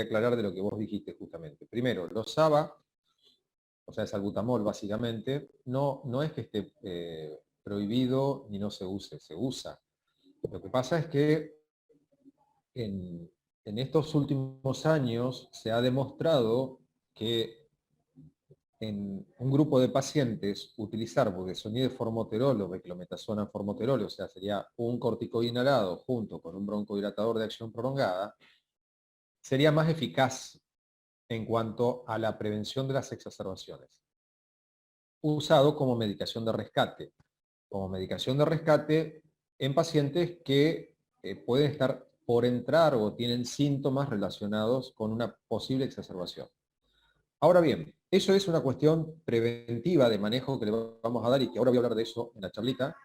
aclarar de lo que vos dijiste justamente. Primero, los ABA, o sea, salbutamol básicamente, no es que esté prohibido ni no se use, se usa. Lo que pasa es que en estos últimos años se ha demostrado que en un grupo de pacientes utilizar budesonide formoterol o beclometasona formoterol, o sea, sería un corticoide inhalado junto con un broncodilatador de acción prolongada, sería más eficaz en cuanto a la prevención de las exacerbaciones, usado como medicación de rescate. Como medicación de rescate en pacientes que pueden estar por entrar o tienen síntomas relacionados con una posible exacerbación. Ahora bien, eso es una cuestión preventiva de manejo que le vamos a dar y que ahora voy a hablar de eso en la charlita,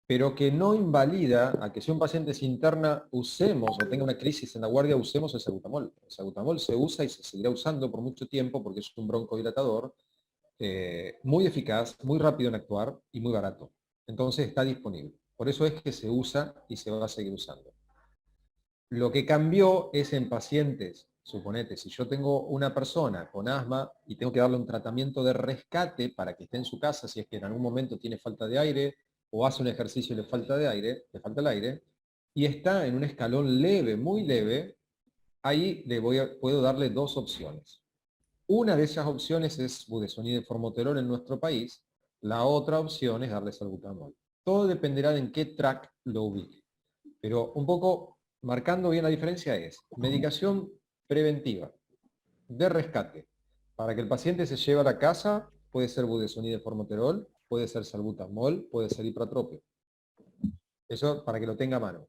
pero que no invalida a que si un paciente se interna, usemos o tenga una crisis en la guardia, usemos el salbutamol. El salbutamol se usa y se seguirá usando por mucho tiempo porque es un broncodilatador muy eficaz, muy rápido en actuar y muy barato. Entonces está disponible. Por eso es que se usa y se va a seguir usando. Lo que cambió es en pacientes, suponete, si yo tengo una persona con asma y tengo que darle un tratamiento de rescate para que esté en su casa, si es que en algún momento tiene falta de aire o hace un ejercicio y le falta el aire, y está en un escalón leve, muy leve, ahí puedo darle dos opciones. Una de esas opciones es budesonide formoterol en nuestro país, la otra opción es darle salbutamol. Todo dependerá de en qué track lo ubique. Pero un poco marcando bien la diferencia es medicación preventiva de rescate. Para que el paciente se lleve a la casa, puede ser budesonide formoterol, puede ser salbutamol, puede ser ipratropio. Eso para que lo tenga a mano.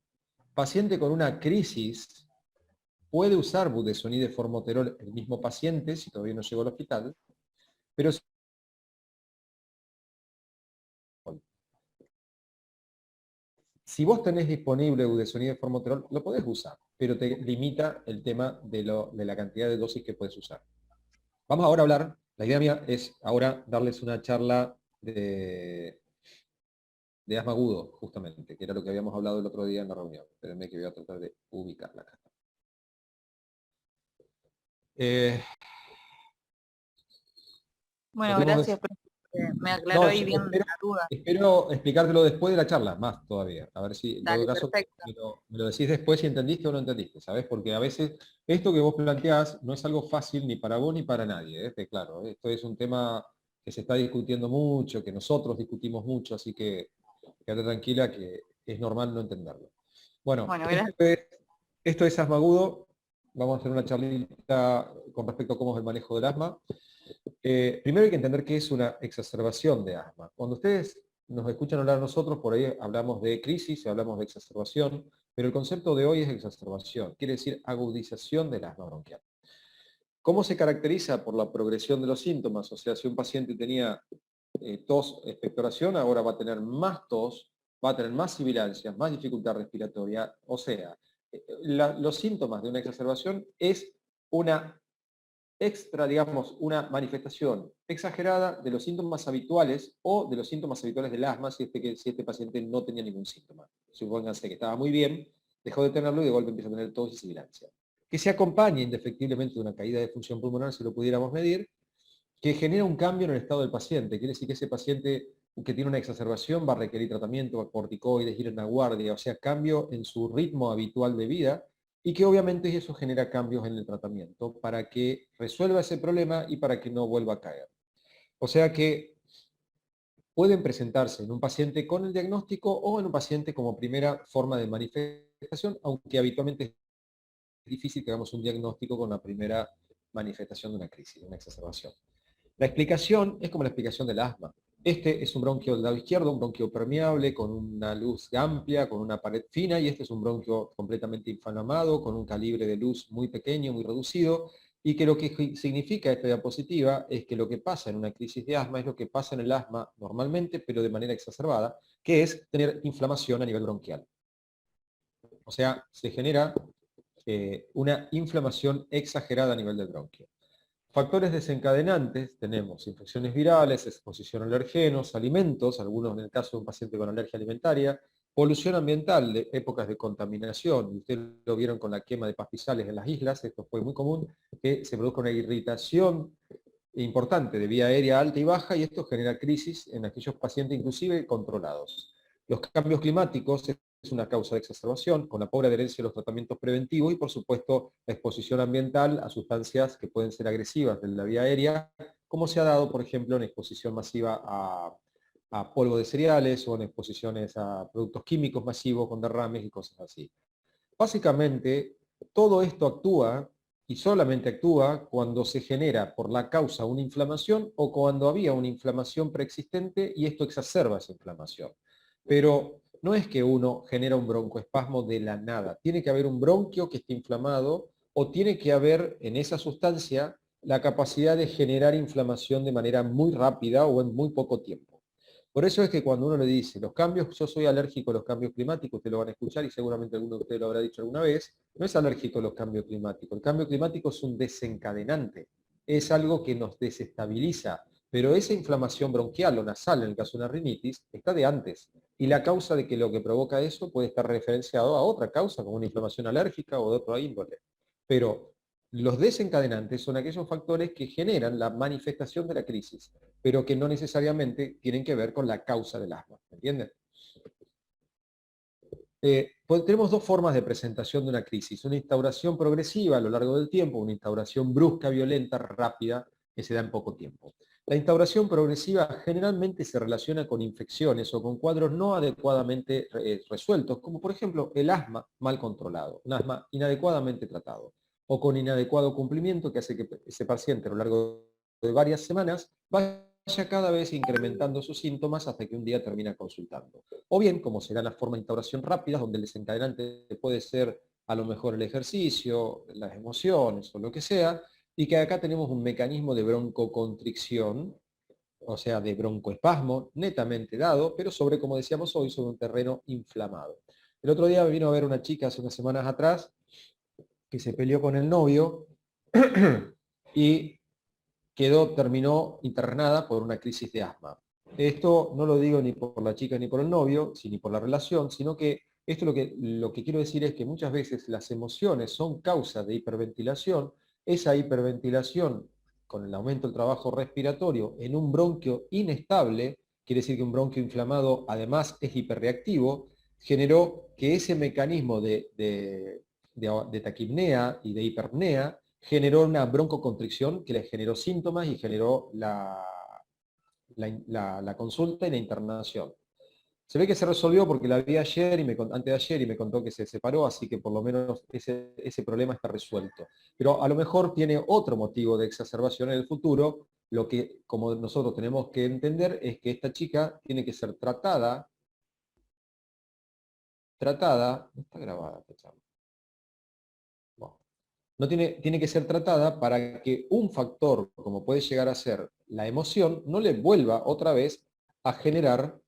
Paciente con una crisis puede usar budesonide formoterol el mismo paciente, si todavía no llegó al hospital, pero si vos tenés disponible budesonide formoterol, lo podés usar, pero te limita el tema de la cantidad de dosis que puedes usar. Vamos ahora a hablar, la idea mía es ahora darles una charla de asma agudo, justamente, que era lo que habíamos hablado el otro día en la reunión. Espérenme que voy a tratar de ubicarla acá. Bueno, gracias, me aclaró No, ahí bien la duda. espero explicártelo después de la charla, más todavía. A ver si en todo Dale, caso perfecto. me lo decís después si entendiste o no entendiste, ¿sabes? Porque a veces esto que vos planteás no es algo fácil ni para vos ni para nadie, claro. Esto es un tema que se está discutiendo mucho, que nosotros discutimos mucho, así que quédate tranquila que es normal no entenderlo. Bueno, Bueno, gracias. esto es asma agudo. Vamos a hacer una charlita con respecto a cómo es el manejo del asma. Primero hay que entender qué es una exacerbación de asma. Cuando ustedes nos escuchan hablar a nosotros, por ahí hablamos de crisis, hablamos de exacerbación, pero el concepto de hoy es exacerbación, quiere decir agudización del asma bronquial. ¿Cómo se caracteriza? Por la progresión de los síntomas, o sea, si un paciente tenía tos, expectoración, ahora va a tener más tos, va a tener más sibilancias, más dificultad respiratoria, o sea, los síntomas de una exacerbación es una digamos, una manifestación exagerada de los síntomas habituales o de los síntomas habituales del asma si este paciente no tenía ningún síntoma. Supónganse que estaba muy bien, dejó de tenerlo y de golpe empieza a tener tos y sibilancia. Que se acompañe indefectiblemente de una caída de función pulmonar, si lo pudiéramos medir, que genera un cambio en el estado del paciente. Quiere decir que ese paciente que tiene una exacerbación va a requerir tratamiento, corticoides, ir en la guardia, o sea, cambio en su ritmo habitual de vida, y que obviamente eso genera cambios en el tratamiento para que resuelva ese problema y para que no vuelva a caer. O sea que pueden presentarse en un paciente con el diagnóstico o en un paciente como primera forma de manifestación, aunque habitualmente es difícil que hagamos un diagnóstico con la primera manifestación de una crisis, de una exacerbación. La explicación es como la explicación del asma. Este es un bronquio del lado izquierdo, un bronquio permeable, con una luz amplia, con una pared fina, y este es un bronquio completamente inflamado, con un calibre de luz muy pequeño, muy reducido, y que lo que significa esta diapositiva es que lo que pasa en una crisis de asma es lo que pasa en el asma normalmente, pero de manera exacerbada, que es tener inflamación a nivel bronquial. O sea, se genera una inflamación exagerada a nivel del bronquio. Factores desencadenantes, tenemos infecciones virales, exposición a alergenos, alimentos, algunos en el caso de un paciente con alergia alimentaria, Polución ambiental, de épocas de contaminación, y ustedes lo vieron con la quema de pastizales en las islas, esto fue muy común, que se produzca una irritación importante de vía aérea alta y baja, y esto genera crisis en aquellos pacientes inclusive controlados. Los cambios climáticos es una causa de exacerbación, con la pobre adherencia de los tratamientos preventivos y por supuesto la exposición ambiental a sustancias que pueden ser agresivas de la vía aérea, como se ha dado por ejemplo en exposición masiva a polvo de cereales o en exposiciones a productos químicos masivos con derrames y cosas así. Básicamente, todo esto actúa y solamente actúa cuando se genera por la causa una inflamación o cuando había una inflamación preexistente y esto exacerba esa inflamación. Pero no es que uno genera un broncoespasmo de la nada. Tiene que haber un bronquio que esté inflamado o tiene que haber en esa sustancia la capacidad de generar inflamación de manera muy rápida o en muy poco tiempo. Por eso es que cuando uno le dice, los cambios, yo soy alérgico a los cambios climáticos, ustedes lo van a escuchar y seguramente alguno de ustedes lo habrá dicho alguna vez, no es alérgico a los cambios climáticos. El cambio climático es un desencadenante, es algo que nos desestabiliza, pero esa inflamación bronquial o nasal, en el caso de una rinitis, está de antes. Y la causa de que lo que provoca eso puede estar referenciado a otra causa, como una inflamación alérgica o de otra índole. Pero los desencadenantes son aquellos factores que generan la manifestación de la crisis, pero que no necesariamente tienen que ver con la causa del asma. ¿Me entienden? Pues tenemos dos formas de presentación de una crisis. Una instauración progresiva a lo largo del tiempo, una instauración brusca, violenta, rápida, que se da en poco tiempo. La instauración progresiva generalmente se relaciona con infecciones o con cuadros no adecuadamente resueltos, como por ejemplo el asma mal controlado, un asma inadecuadamente tratado, o con inadecuado cumplimiento que hace que ese paciente a lo largo de varias semanas vaya cada vez incrementando sus síntomas hasta que un día termina consultando. O bien, como será la forma de instauración rápida, donde el desencadenante puede ser a lo mejor el ejercicio, las emociones o lo que sea, y que acá tenemos un mecanismo de broncoconstricción, o sea, de broncoespasmo netamente dado, pero sobre, como decíamos hoy, sobre un terreno inflamado. El otro día me vino a ver una chica hace unas semanas atrás que se peleó con el novio y terminó internada por una crisis de asma. Esto no lo digo ni por la chica ni por el novio, ni por la relación, sino que esto lo que quiero decir es que muchas veces las emociones son causa de hiperventilación. Esa hiperventilación, con el aumento del trabajo respiratorio en un bronquio inestable, quiere decir que un bronquio inflamado además es hiperreactivo, generó que ese mecanismo de taquipnea y de hipernea generó una broncoconstricción que le generó síntomas y generó la consulta y la internación. Se ve que se resolvió porque la vi ayer antes de ayer y me contó que se separó, así que por lo menos ese problema está resuelto. Pero a lo mejor tiene otro motivo de exacerbación en el futuro. Lo que, como nosotros tenemos que entender, es que esta chica tiene que ser tratada, no está grabada esta charla. No tiene que ser tratada para que un factor, como puede llegar a ser la emoción, no le vuelva otra vez a generar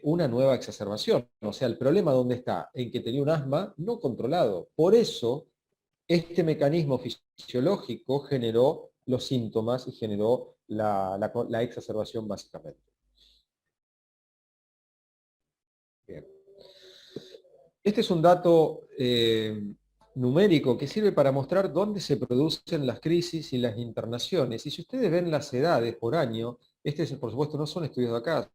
una nueva exacerbación. O sea, el problema dónde está, en que tenía un asma no controlado. Por eso, este mecanismo fisiológico generó los síntomas y generó la exacerbación básicamente. Bien. Este es un dato numérico que sirve para mostrar dónde se producen las crisis y las internaciones. Y si ustedes ven las edades por año, por supuesto no son estudios de acá,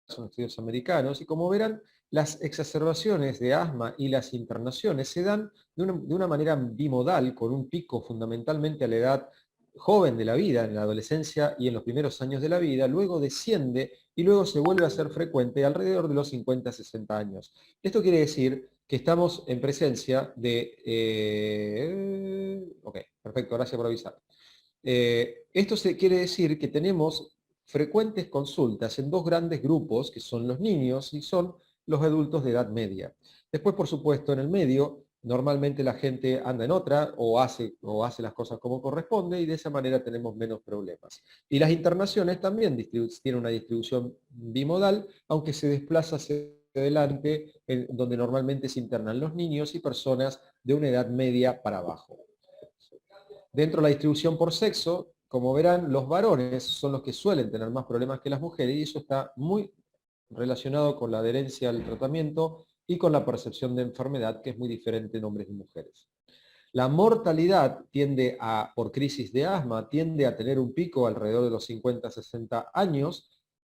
son estudios americanos, y como verán, las exacerbaciones de asma y las internaciones se dan de una manera bimodal, con un pico fundamentalmente a la edad joven de la vida, en la adolescencia y en los primeros años de la vida, luego desciende y luego se vuelve a ser frecuente alrededor de los 50-60 años. Esto quiere decir que estamos en presencia de... ok, perfecto, gracias por avisar. Esto quiere decir que tenemos frecuentes consultas en dos grandes grupos, que son los niños y son los adultos de edad media. Después, por supuesto, en el medio, normalmente la gente anda en otra o hace las cosas como corresponde y de esa manera tenemos menos problemas. Y las internaciones también tienen una distribución bimodal, aunque se desplaza hacia adelante, donde normalmente se internan los niños y personas de una edad media para abajo. Dentro de la distribución por sexo, como verán, los varones son los que suelen tener más problemas que las mujeres y eso está muy relacionado con la adherencia al tratamiento y con la percepción de enfermedad, que es muy diferente en hombres y mujeres. La mortalidad por crisis de asma, tiende a tener un pico alrededor de los 50-60 años,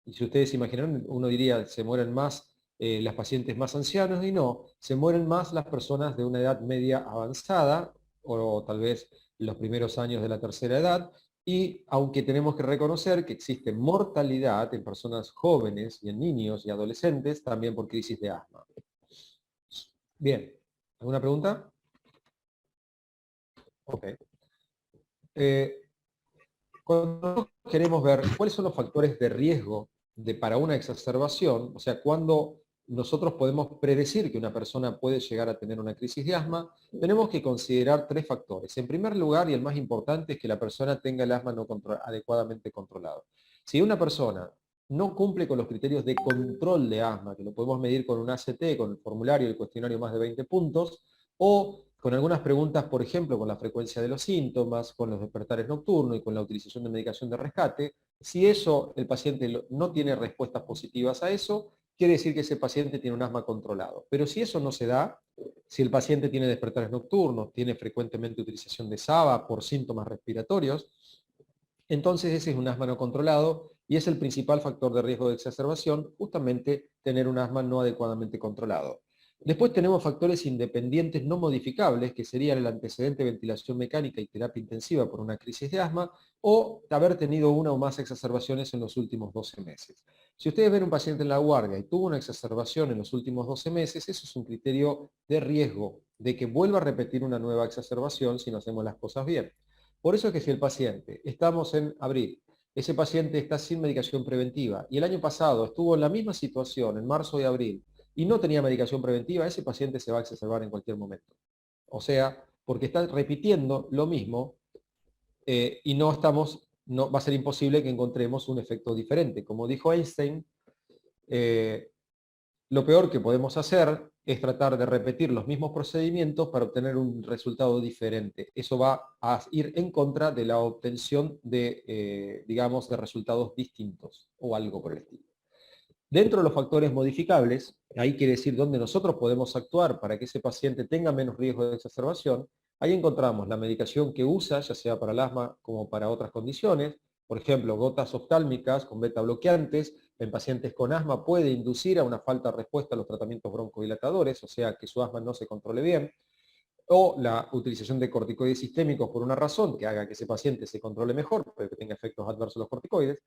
y si ustedes imaginan, uno diría, se mueren más las pacientes más ancianos, y no, se mueren más las personas de una edad media avanzada, o tal vez los primeros años de la tercera edad, y aunque tenemos que reconocer que existe mortalidad en personas jóvenes y en niños y adolescentes, también por crisis de asma. Bien, ¿alguna pregunta? Ok. Cuando queremos ver cuáles son los factores de riesgo para una exacerbación, o sea, cuando nosotros podemos predecir que una persona puede llegar a tener una crisis de asma, tenemos que considerar tres factores. En primer lugar, y el más importante, es que la persona tenga el asma no adecuadamente controlado. Si una persona no cumple con los criterios de control de asma, que lo podemos medir con un ACT, con el formulario y el cuestionario más de 20 puntos, o con algunas preguntas, por ejemplo, con la frecuencia de los síntomas, con los despertares nocturnos y con la utilización de medicación de rescate, si eso, el paciente no tiene respuestas positivas a eso, quiere decir que ese paciente tiene un asma controlado. Pero si eso no se da, si el paciente tiene despertares nocturnos, tiene frecuentemente utilización de SABA por síntomas respiratorios, entonces ese es un asma no controlado y es el principal factor de riesgo de exacerbación, justamente tener un asma no adecuadamente controlado. Después tenemos factores independientes no modificables, que serían el antecedente de ventilación mecánica y terapia intensiva por una crisis de asma, o haber tenido una o más exacerbaciones en los últimos 12 meses. Si ustedes ven un paciente en la guardia y tuvo una exacerbación en los últimos 12 meses, eso es un criterio de riesgo de que vuelva a repetir una nueva exacerbación si no hacemos las cosas bien. Por eso es que si el paciente, estamos en abril, ese paciente está sin medicación preventiva y el año pasado estuvo en la misma situación, en marzo y abril, y no tenía medicación preventiva, ese paciente se va a exacerbar en cualquier momento. O sea, porque está repitiendo lo mismo y no va a ser imposible que encontremos un efecto diferente. Como dijo Einstein, lo peor que podemos hacer es tratar de repetir los mismos procedimientos para obtener un resultado diferente. Eso va a ir en contra de la obtención de, digamos, de resultados distintos o algo por el estilo. Dentro de los factores modificables, ahí quiere decir dónde nosotros podemos actuar para que ese paciente tenga menos riesgo de exacerbación, ahí encontramos la medicación que usa, ya sea para el asma como para otras condiciones, por ejemplo, gotas oftálmicas con beta bloqueantes, en pacientes con asma puede inducir a una falta de respuesta a los tratamientos broncodilatadores, o sea que su asma no se controle bien, o la utilización de corticoides sistémicos por una razón que haga que ese paciente se controle mejor, pero que tenga efectos adversos los corticoides.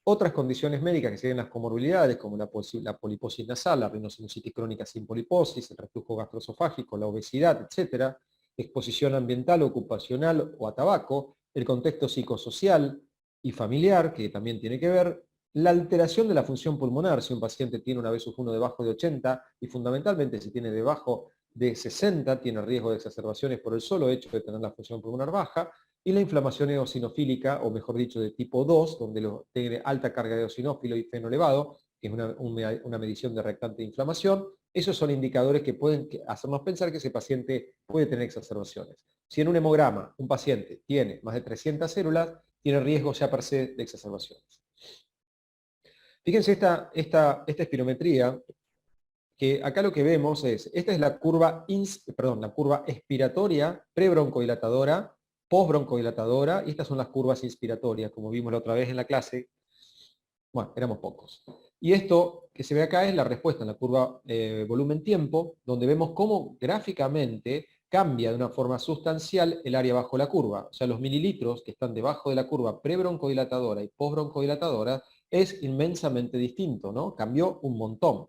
Otras condiciones médicas que serían las comorbilidades, como la poliposis nasal, la rinosinusitis crónica sin poliposis, el reflujo gastroesofágico, la obesidad, etc., exposición ambiental, ocupacional o a tabaco, el contexto psicosocial y familiar, que también tiene que ver, la alteración de la función pulmonar, si un paciente tiene una B1 debajo de 80 y fundamentalmente si tiene debajo de 60, tiene riesgo de exacerbaciones por el solo hecho de tener la función pulmonar baja, y la inflamación eosinofílica, o mejor dicho, de tipo 2, donde tiene alta carga de eosinófilo y feno elevado, que es una medición de reactante de inflamación. Esos son indicadores que pueden hacernos pensar que ese paciente puede tener exacerbaciones. Si en un hemograma un paciente tiene más de 300 células, tiene riesgo ya per se de exacerbaciones. Fíjense esta espirometría, que acá lo que vemos es, esta es la curva expiratoria prebroncodilatadora, postbroncodilatadora, y estas son las curvas inspiratorias, como vimos la otra vez en la clase. Bueno, éramos pocos. Y esto que se ve acá es la respuesta en la curva volumen-tiempo, donde vemos cómo gráficamente cambia de una forma sustancial el área bajo la curva. O sea, los mililitros que están debajo de la curva prebroncodilatadora y postbroncodilatadora es inmensamente distinto, ¿no? Cambió un montón.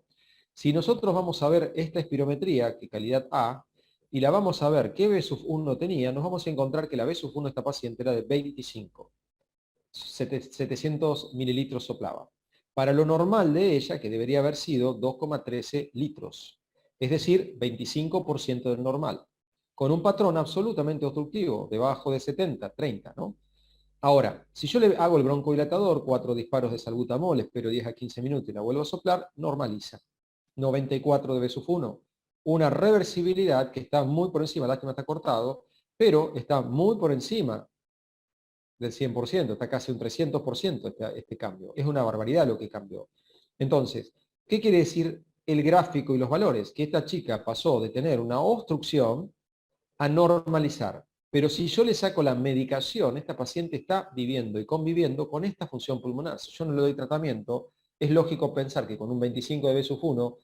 Si nosotros vamos a ver esta espirometría, que calidad A, y la vamos a ver qué B1 tenía, nos vamos a encontrar que la B1 de esta paciente era de 25. 700 mililitros soplaba. Para lo normal de ella, que debería haber sido 2,13 litros. Es decir, 25% del normal. Con un patrón absolutamente obstructivo, debajo de 70, 30, ¿no? Ahora, si yo le hago el broncodilatador, 4 disparos de salbutamol, espero 10 a 15 minutos y la vuelvo a soplar, normaliza. 94 de B1. Una reversibilidad que está muy por encima, lástima está cortado, pero está muy por encima del 100%, está casi un 300% este cambio. Es una barbaridad lo que cambió. Entonces, ¿Qué quiere decir el gráfico y los valores? Que esta chica pasó de tener una obstrucción a normalizar. Pero si yo le saco la medicación, esta paciente está viviendo y conviviendo con esta función pulmonar. Si yo no le doy tratamiento, es lógico pensar que con un 25 de B-1,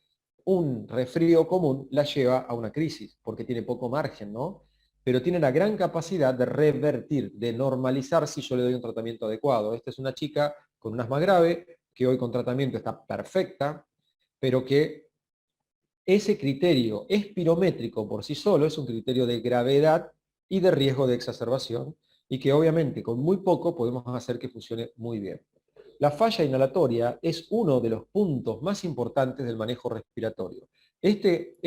un resfrío común la lleva a una crisis, porque tiene poco margen, ¿no? Pero tiene la gran capacidad de revertir, de normalizar si yo le doy un tratamiento adecuado. Esta es una chica con un asma grave, que hoy con tratamiento está perfecta, pero que ese criterio espirométrico por sí solo es un criterio de gravedad y de riesgo de exacerbación, y que obviamente con muy poco podemos hacer que funcione muy bien. La falla inhalatoria es uno de los puntos más importantes del manejo respiratorio. Este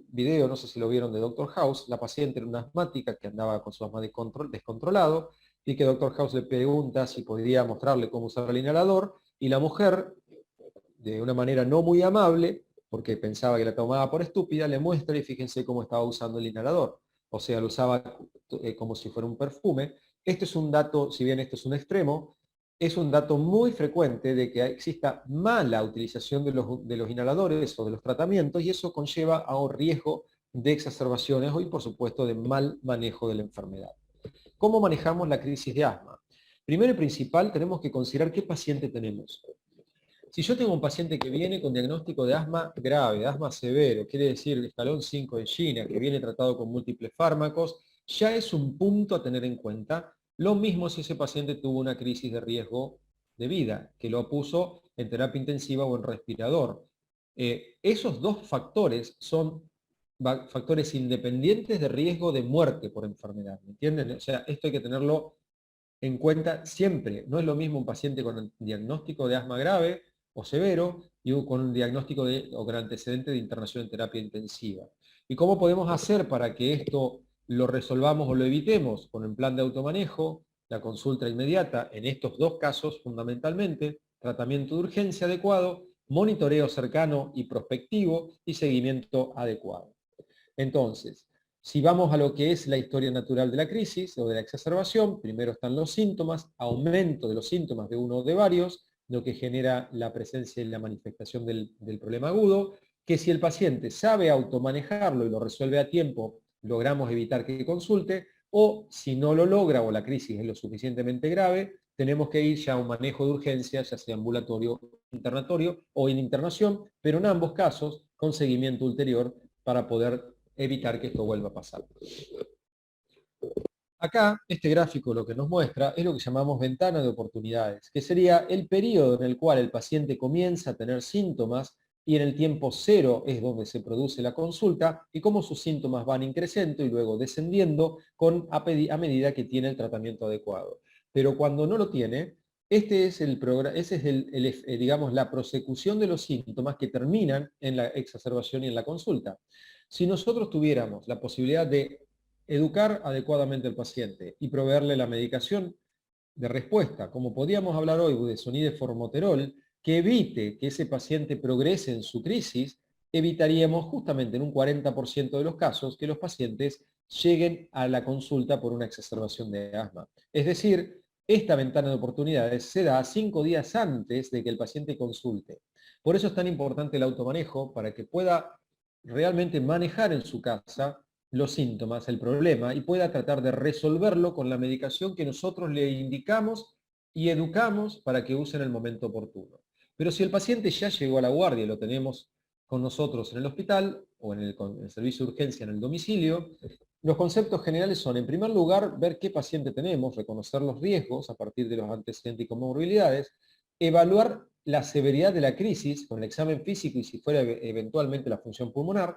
video, no sé si lo vieron, de Dr. House, la paciente era una asmática que andaba con su asma descontrolado, y que Dr. House le pregunta si podría mostrarle cómo usar el inhalador, y la mujer, de una manera no muy amable, porque pensaba que la tomaba por estúpida, le muestra y fíjense cómo estaba usando el inhalador. O sea, lo usaba como si fuera un perfume. Este es un dato, si bien esto es un extremo, es un dato muy frecuente de que exista mala utilización de los inhaladores o de los tratamientos, y eso conlleva a un riesgo de exacerbaciones y, por supuesto, de mal manejo de la enfermedad. ¿Cómo manejamos la crisis de asma? Primero y principal, tenemos que considerar qué paciente tenemos. Si yo tengo un paciente que viene con diagnóstico de asma grave, de asma severo, quiere decir el escalón 5 de China, que viene tratado con múltiples fármacos, ya es un punto a tener en cuenta. Lo mismo si ese paciente tuvo una crisis de riesgo de vida, que lo puso en terapia intensiva o en respirador. Esos dos factores son factores independientes de riesgo de muerte por enfermedad, ¿me entienden? O sea, esto hay que tenerlo en cuenta siempre. No es lo mismo un paciente con diagnóstico de asma grave o severo y con un diagnóstico o con antecedente de internación en terapia intensiva. ¿Y cómo podemos hacer para que esto lo resolvamos o lo evitemos? Con el plan de automanejo, la consulta inmediata, en estos dos casos fundamentalmente, tratamiento de urgencia adecuado, monitoreo cercano y prospectivo y seguimiento adecuado. Entonces, si vamos a lo que es la historia natural de la crisis o de la exacerbación, primero están los síntomas, aumento de los síntomas de uno o de varios, lo que genera la presencia y la manifestación del problema agudo, que si el paciente sabe automanejarlo y lo resuelve a tiempo, logramos evitar que consulte, o si no lo logra o la crisis es lo suficientemente grave, tenemos que ir ya a un manejo de urgencia, ya sea ambulatorio, internatorio o en internación, pero en ambos casos con seguimiento ulterior para poder evitar que esto vuelva a pasar. Acá, este gráfico lo que nos muestra es lo que llamamos ventana de oportunidades, que sería el periodo en el cual el paciente comienza a tener síntomas y en el tiempo cero es donde se produce la consulta, y cómo sus síntomas van increciendo y luego descendiendo a medida que tiene el tratamiento adecuado. Pero cuando no lo tiene, ese es digamos, la prosecución de los síntomas que terminan en la exacerbación y en la consulta. Si nosotros tuviéramos la posibilidad de educar adecuadamente al paciente y proveerle la medicación de respuesta, como podíamos hablar hoy de sonideformoterol, que evite que ese paciente progrese en su crisis, evitaríamos justamente en un 40% de los casos que los pacientes lleguen a la consulta por una exacerbación de asma. Es decir, esta ventana de oportunidades se da 5 días antes de que el paciente consulte. Por eso es tan importante el automanejo, para que pueda realmente manejar en su casa los síntomas, el problema, y pueda tratar de resolverlo con la medicación que nosotros le indicamos y educamos para que use en el momento oportuno. Pero si el paciente ya llegó a la guardia y lo tenemos con nosotros en el hospital o en el servicio de urgencia en el domicilio, los conceptos generales son, en primer lugar, ver qué paciente tenemos, reconocer los riesgos a partir de los antecedentes y comorbilidades, evaluar la severidad de la crisis con el examen físico y si fuera eventualmente la función pulmonar,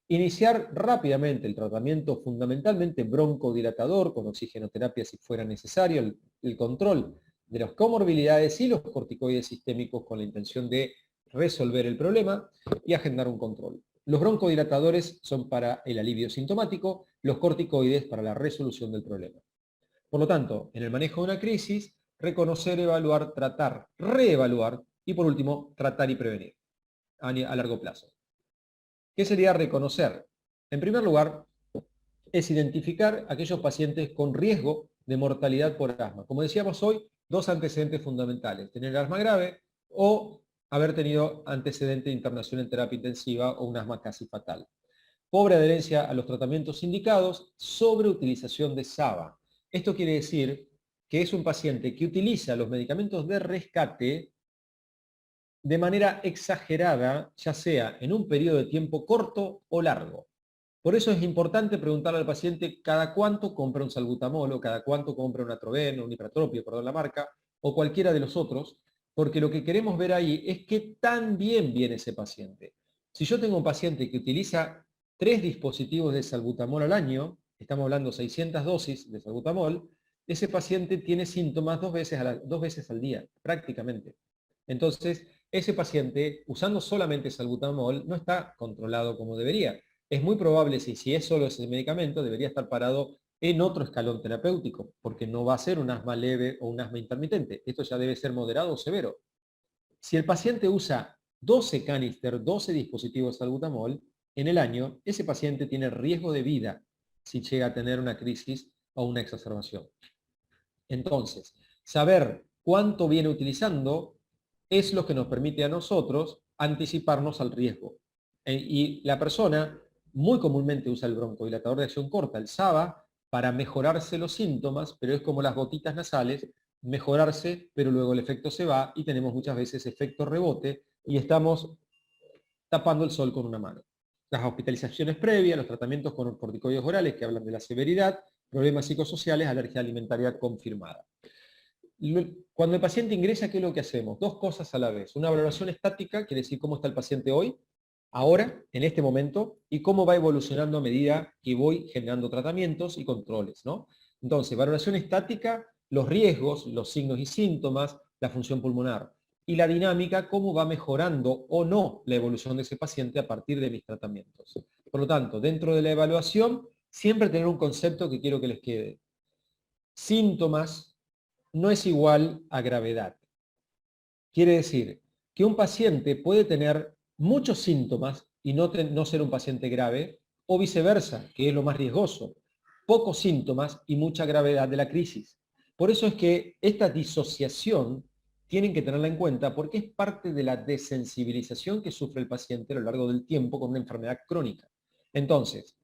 iniciar rápidamente el tratamiento fundamentalmente broncodilatador con oxigenoterapia si fuera necesario, el control de las comorbilidades y los corticoides sistémicos con la intención de resolver el problema y agendar un control. Los broncodilatadores son para el alivio sintomático, los corticoides para la resolución del problema. Por lo tanto, en el manejo de una crisis, reconocer, evaluar, tratar, reevaluar y por último, tratar y prevenir a largo plazo. ¿Qué sería reconocer? En primer lugar, es identificar aquellos pacientes con riesgo de mortalidad por asma. Como decíamos hoy, dos antecedentes fundamentales: tener asma grave o haber tenido antecedente de internación en terapia intensiva o un asma casi fatal. Pobre adherencia a los tratamientos indicados, sobreutilización de SABA. Esto quiere decir que es un paciente que utiliza los medicamentos de rescate de manera exagerada, ya sea en un periodo de tiempo corto o largo. Por eso es importante preguntarle al paciente cada cuánto compra un salbutamol o cada cuánto compra un Atroven o un Ipratropio, perdón la marca, o cualquiera de los otros, porque lo que queremos ver ahí es qué tan bien viene ese paciente. Si yo tengo un paciente que utiliza 3 dispositivos de salbutamol al año, estamos hablando 600 dosis de salbutamol, ese paciente tiene síntomas 2 veces al día, prácticamente. Entonces, ese paciente, usando solamente salbutamol, no está controlado como debería. Es muy probable, si es solo ese medicamento, debería estar parado en otro escalón terapéutico, porque no va a ser un asma leve o un asma intermitente. Esto ya debe ser moderado o severo. Si el paciente usa 12 canister, 12 dispositivos de salbutamol en el año, ese paciente tiene riesgo de vida si llega a tener una crisis o una exacerbación. Entonces, saber cuánto viene utilizando es lo que nos permite a nosotros anticiparnos al riesgo. Y la persona muy comúnmente usa el broncodilatador de acción corta, el SABA, para mejorarse los síntomas, pero es como las gotitas nasales, mejorarse, pero luego el efecto se va y tenemos muchas veces efecto rebote y estamos tapando el sol con una mano. Las hospitalizaciones previas, los tratamientos con corticoides orales que hablan de la severidad, problemas psicosociales, alergia alimentaria confirmada. Cuando el paciente ingresa, ¿qué es lo que hacemos? 2 cosas a la vez. Una valoración estática, quiere decir cómo está el paciente hoy, ahora, en este momento, y cómo va evolucionando a medida que voy generando tratamientos y controles, ¿no? Entonces, valoración estática, los riesgos, los signos y síntomas, la función pulmonar. Y la dinámica, cómo va mejorando o no la evolución de ese paciente a partir de mis tratamientos. Por lo tanto, dentro de la evaluación, siempre tener un concepto que quiero que les quede. Síntomas no es igual a gravedad. Quiere decir que un paciente puede tener muchos síntomas y no ser un paciente grave, o viceversa, que es lo más riesgoso, pocos síntomas y mucha gravedad de la crisis. Por eso es que esta disociación tienen que tenerla en cuenta porque es parte de la desensibilización que sufre el paciente a lo largo del tiempo con una enfermedad crónica. Entonces,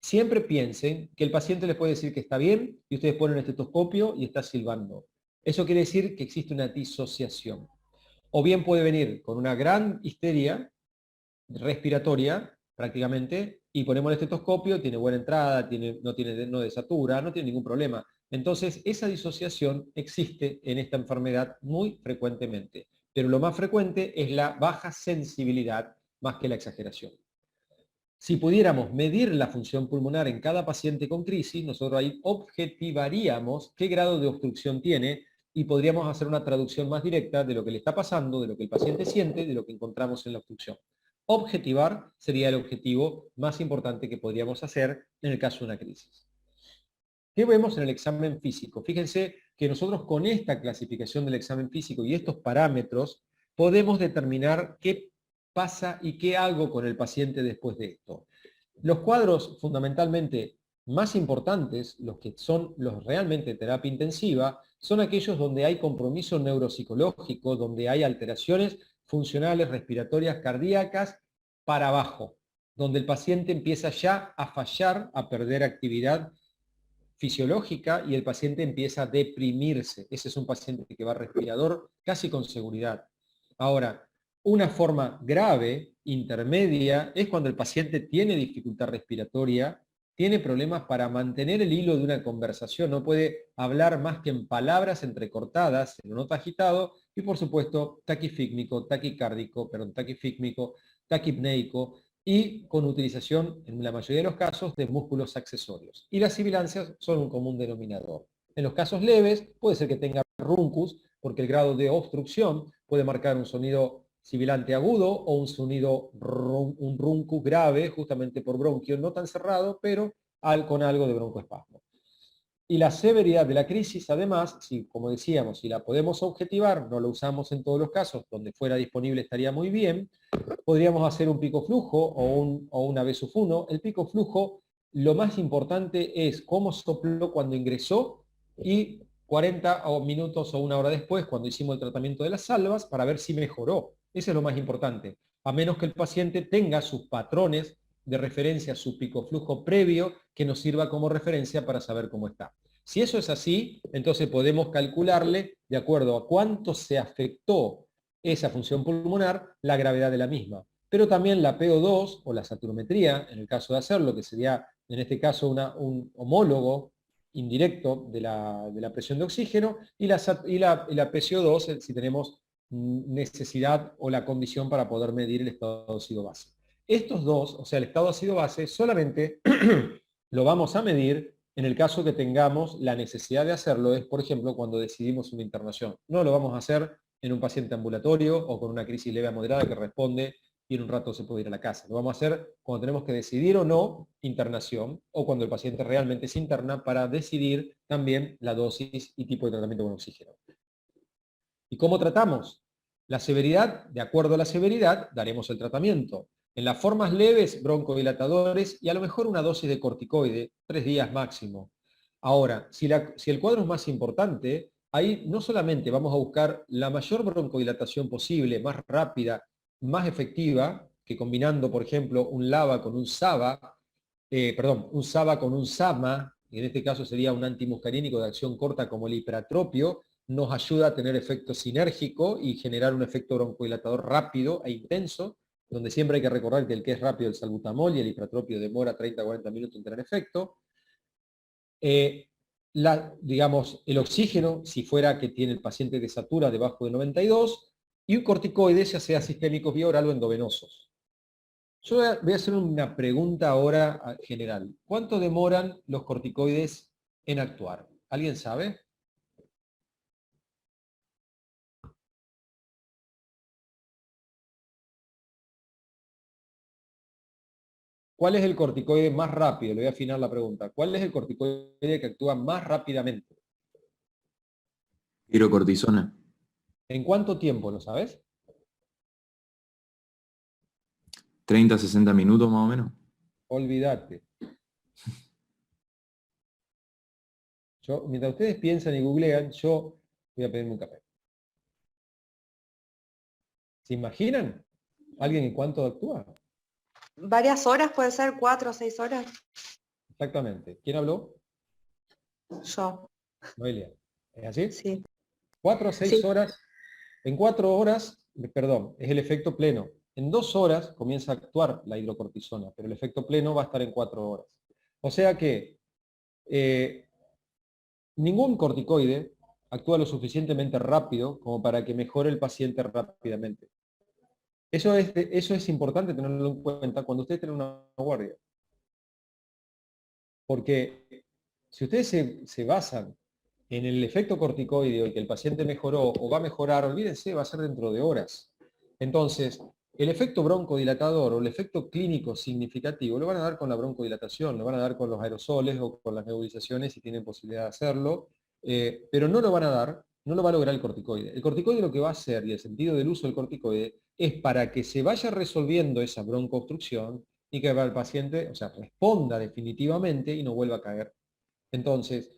siempre piensen que el paciente les puede decir que está bien y ustedes ponen el estetoscopio y está silbando. Eso quiere decir que existe una disociación. O bien puede venir con una gran histeria respiratoria, prácticamente, y ponemos el estetoscopio, tiene buena entrada, no desatura, no tiene ningún problema. Entonces, esa disociación existe en esta enfermedad muy frecuentemente. Pero lo más frecuente es la baja sensibilidad más que la exageración. Si pudiéramos medir la función pulmonar en cada paciente con crisis, nosotros ahí objetivaríamos qué grado de obstrucción tiene y podríamos hacer una traducción más directa de lo que le está pasando, de lo que el paciente siente, de lo que encontramos en la obstrucción. Objetivar sería el objetivo más importante que podríamos hacer en el caso de una crisis. ¿Qué vemos en el examen físico? Fíjense que nosotros con esta clasificación del examen físico y estos parámetros podemos determinar qué pasa y qué hago con el paciente después de esto. Los cuadros fundamentalmente más importantes, los que son los realmente de terapia intensiva, son aquellos donde hay compromiso neuropsicológico, donde hay alteraciones funcionales, respiratorias, cardíacas, para abajo, donde el paciente empieza ya a fallar, a perder actividad fisiológica y el paciente empieza a deprimirse. Ese es un paciente que va respirador casi con seguridad. Ahora, una forma grave, intermedia, es cuando el paciente tiene dificultad respiratoria, tiene problemas para mantener el hilo de una conversación, no puede hablar más que en palabras entrecortadas, en un nota agitado, y por supuesto taquifícmico, taquifícmico, taquipneico, y con utilización, en la mayoría de los casos, de músculos accesorios. Y las sibilancias son un común denominador. En los casos leves, puede ser que tenga runcus, porque el grado de obstrucción puede marcar un sonido sibilante agudo o un runcus grave, justamente por bronquio no tan cerrado, pero con algo de broncoespasmo. Y la severidad de la crisis, además, si, como decíamos, si la podemos objetivar, no lo usamos en todos los casos, donde fuera disponible estaría muy bien, podríamos hacer un pico flujo o una BSUF1. El pico flujo, lo más importante es cómo sopló cuando ingresó y 40 minutos o una hora después, cuando hicimos el tratamiento de las salvas, para ver si mejoró. Eso es lo más importante. A menos que el paciente tenga sus patrones de referencia, su picoflujo previo, que nos sirva como referencia para saber cómo está. Si eso es así, entonces podemos calcularle, de acuerdo a cuánto se afectó esa función pulmonar, la gravedad de la misma. Pero también la PO2 o la saturometría, en el caso de hacerlo, que sería en este caso un homólogo indirecto de la presión de oxígeno, y la PCO2 si tenemos necesidad o la condición para poder medir el estado ácido base. Estos dos, o sea, el estado ácido base, solamente lo vamos a medir en el caso que tengamos la necesidad de hacerlo, es por ejemplo cuando decidimos una internación. No lo vamos a hacer en un paciente ambulatorio o con una crisis leve a moderada que responde y en un rato se puede ir a la casa. Lo vamos a hacer cuando tenemos que decidir o no internación, o cuando el paciente realmente se interna para decidir también la dosis y tipo de tratamiento con oxígeno. ¿Y cómo tratamos? La severidad, de acuerdo a la severidad, daremos el tratamiento. En las formas leves, broncodilatadores y a lo mejor una dosis de corticoide, 3 días máximo. Ahora, si el cuadro es más importante, ahí no solamente vamos a buscar la mayor broncodilatación posible, más rápida, más efectiva, que combinando, por ejemplo, un LABA con un SABA, un SABA con un SAMA, y en este caso sería un antimuscarínico de acción corta como el hiperatropio, nos ayuda a tener efecto sinérgico y generar un efecto broncodilatador rápido e intenso, donde siempre hay que recordar que el que es rápido es el salbutamol y el hiperatropio demora 30 a 40 minutos en tener efecto. Digamos, el oxígeno, si fuera que tiene el paciente que satura debajo de 92, y un corticoide, ya sea sistémicos, vía oral o endovenosos. Yo voy a hacer una pregunta ahora general. ¿Cuánto demoran los corticoides en actuar? ¿Alguien sabe? ¿Cuál es el corticoide más rápido? Le voy a afinar la pregunta. ¿Cuál es el corticoide que actúa más rápidamente? Hidrocortisona. ¿En cuánto tiempo, lo sabes? 30 a 60 minutos más o menos. Olvídate. Mientras ustedes piensan y googlean, yo voy a pedirme un café. ¿Se imaginan? ¿Alguien en cuánto actúa? Varias horas, puede ser 4 o 6 horas. Exactamente. ¿Quién habló? Yo, Noelia. ¿Es así? sí. 4 a 6 Sí. horas. En 4 horas, perdón, es el efecto pleno. En 2 horas comienza a actuar la hidrocortisona, pero el efecto pleno va a estar en 4 horas. O sea que ningún corticoide actúa lo suficientemente rápido como para que mejore el paciente rápidamente. Eso es importante tenerlo en cuenta cuando ustedes tienen una guardia. Porque si ustedes se basan en el efecto corticoide y que el paciente mejoró o va a mejorar, olvídense, va a ser dentro de horas. Entonces, el efecto broncodilatador o el efecto clínico significativo lo van a dar con la broncodilatación, lo van a dar con los aerosoles o con las nebulizaciones si tienen posibilidad de hacerlo, pero no lo van a dar, no lo va a lograr el corticoide. El corticoide lo que va a hacer, y el sentido del uso del corticoide, es para que se vaya resolviendo esa broncoobstrucción y que el paciente, o sea, responda definitivamente y no vuelva a caer. Entonces,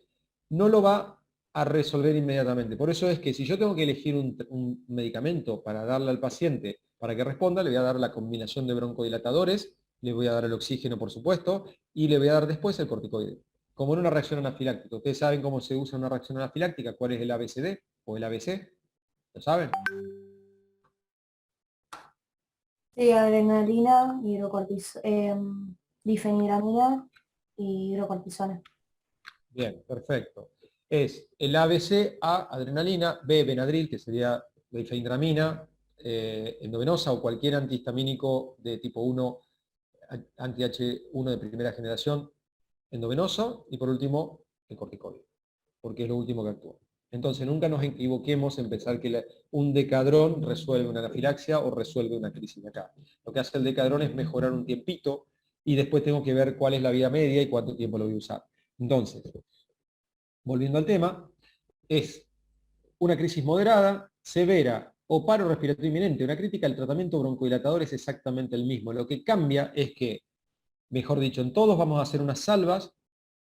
no lo va a resolver inmediatamente. Por eso es que si yo tengo que elegir un medicamento para darle al paciente para que responda, le voy a dar la combinación de broncodilatadores, le voy a dar el oxígeno, por supuesto, y le voy a dar después el corticoide. Como en una reacción anafiláctica. ¿Ustedes saben cómo se usa una reacción anafiláctica? ¿Cuál es el ABCD o el ABC? ¿Lo saben? Sí, adrenalina, difenhidramina y hidrocortisona. Bien, perfecto. Es el ABC, A, adrenalina, B, Benadryl, que sería la difenhidramina endovenosa o cualquier antihistamínico de tipo 1, anti-H1 de primera generación endovenoso, y por último, el corticoide, porque es lo último que actúa. Entonces, nunca nos equivoquemos en pensar que un decadrón resuelve una anafilaxia o resuelve una crisis de acá. Lo que hace el decadrón es mejorar un tiempito y después tengo que ver cuál es la vida media y cuánto tiempo lo voy a usar. Entonces, volviendo al tema, es una crisis moderada, severa o paro respiratorio inminente, una crítica, el tratamiento broncodilatador es exactamente el mismo. Lo que cambia es que, mejor dicho, en todos vamos a hacer unas salvas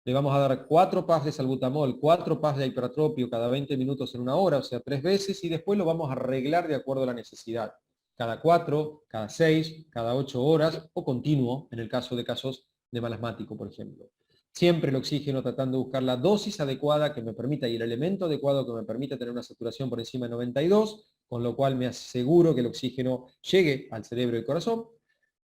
le vamos a dar 4 puffs de salbutamol, 4 puffs de hipertropio cada 20 minutos en 1 hora, o sea, 3 veces, y después lo vamos a arreglar de acuerdo a la necesidad. Cada 4, cada 6, cada 8 horas, o continuo, en el caso de casos de malasmático, por ejemplo. Siempre el oxígeno tratando de buscar la dosis adecuada que me permita y el elemento adecuado que me permita tener una saturación por encima de 92, con lo cual me aseguro que el oxígeno llegue al cerebro y el corazón.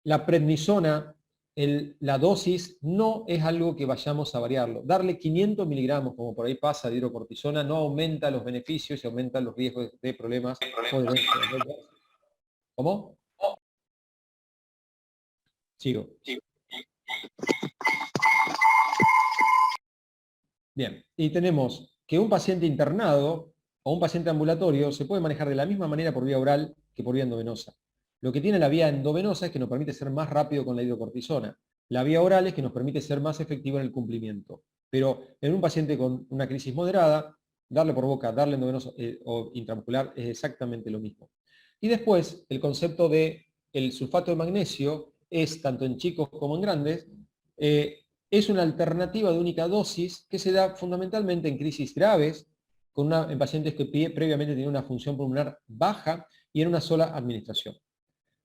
La prednisona, la dosis no es algo que vayamos a variarlo. Darle 500 miligramos, como por ahí pasa, de hidrocortisona, no aumenta los beneficios y aumenta los riesgos de problemas. ¿Cómo? Sigo. Bien, y tenemos que un paciente internado o un paciente ambulatorio se puede manejar de la misma manera por vía oral que por vía endovenosa. Lo que tiene la vía endovenosa es que nos permite ser más rápido con la hidrocortisona. La vía oral es que nos permite ser más efectivo en el cumplimiento. Pero en un paciente con una crisis moderada, darle por boca, darle endovenoso o intramuscular es exactamente lo mismo. Y después, el concepto de el sulfato de magnesio es, tanto en chicos como en grandes, es una alternativa de única dosis que se da fundamentalmente en crisis graves, en pacientes que previamente tenían una función pulmonar baja y en una sola administración.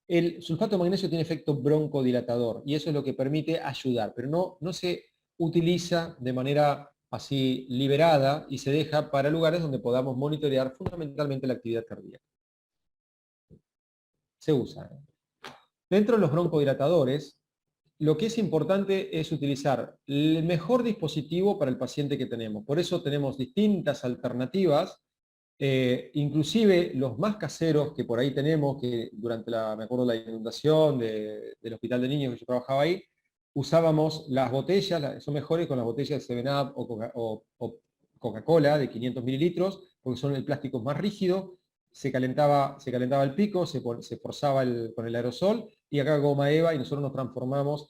El sulfato de magnesio tiene efecto broncodilatador y eso es lo que permite ayudar, pero no se utiliza de manera así liberada y se deja para lugares donde podamos monitorear fundamentalmente la actividad cardíaca. Se usa. Dentro de los broncodilatadores, lo que es importante es utilizar el mejor dispositivo para el paciente que tenemos. Por eso tenemos distintas alternativas, inclusive los más caseros que por ahí tenemos, que durante me acuerdo la inundación del hospital de niños que yo trabajaba ahí, usábamos las botellas, son mejores con las botellas de 7-Up o Coca-Cola de 500 mililitros, porque son el plástico más rígido, se calentaba el pico, se forzaba con el aerosol, y acá goma eva, y nosotros nos transformamos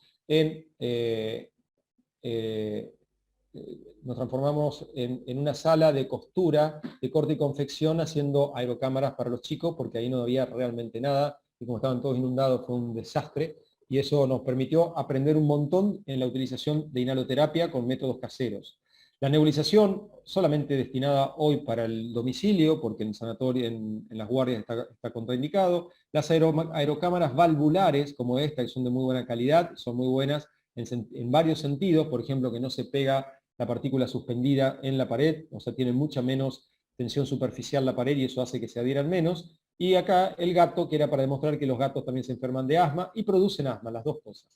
en una sala de costura, de corte y confección, haciendo aerocámaras para los chicos, porque ahí no había realmente nada, y como estaban todos inundados fue un desastre, y eso nos permitió aprender un montón en la utilización de inhaloterapia con métodos caseros. La nebulización, solamente destinada hoy para el domicilio, porque en el sanatorio, en las guardias está contraindicado. Las aerocámaras valvulares, como esta, que son de muy buena calidad, son muy buenas en varios sentidos, por ejemplo, que no se pega la partícula suspendida en la pared, o sea, tiene mucha menos tensión superficial la pared y eso hace que se adhieran menos. Y acá el gato, que era para demostrar que los gatos también se enferman de asma y producen asma, las dos cosas.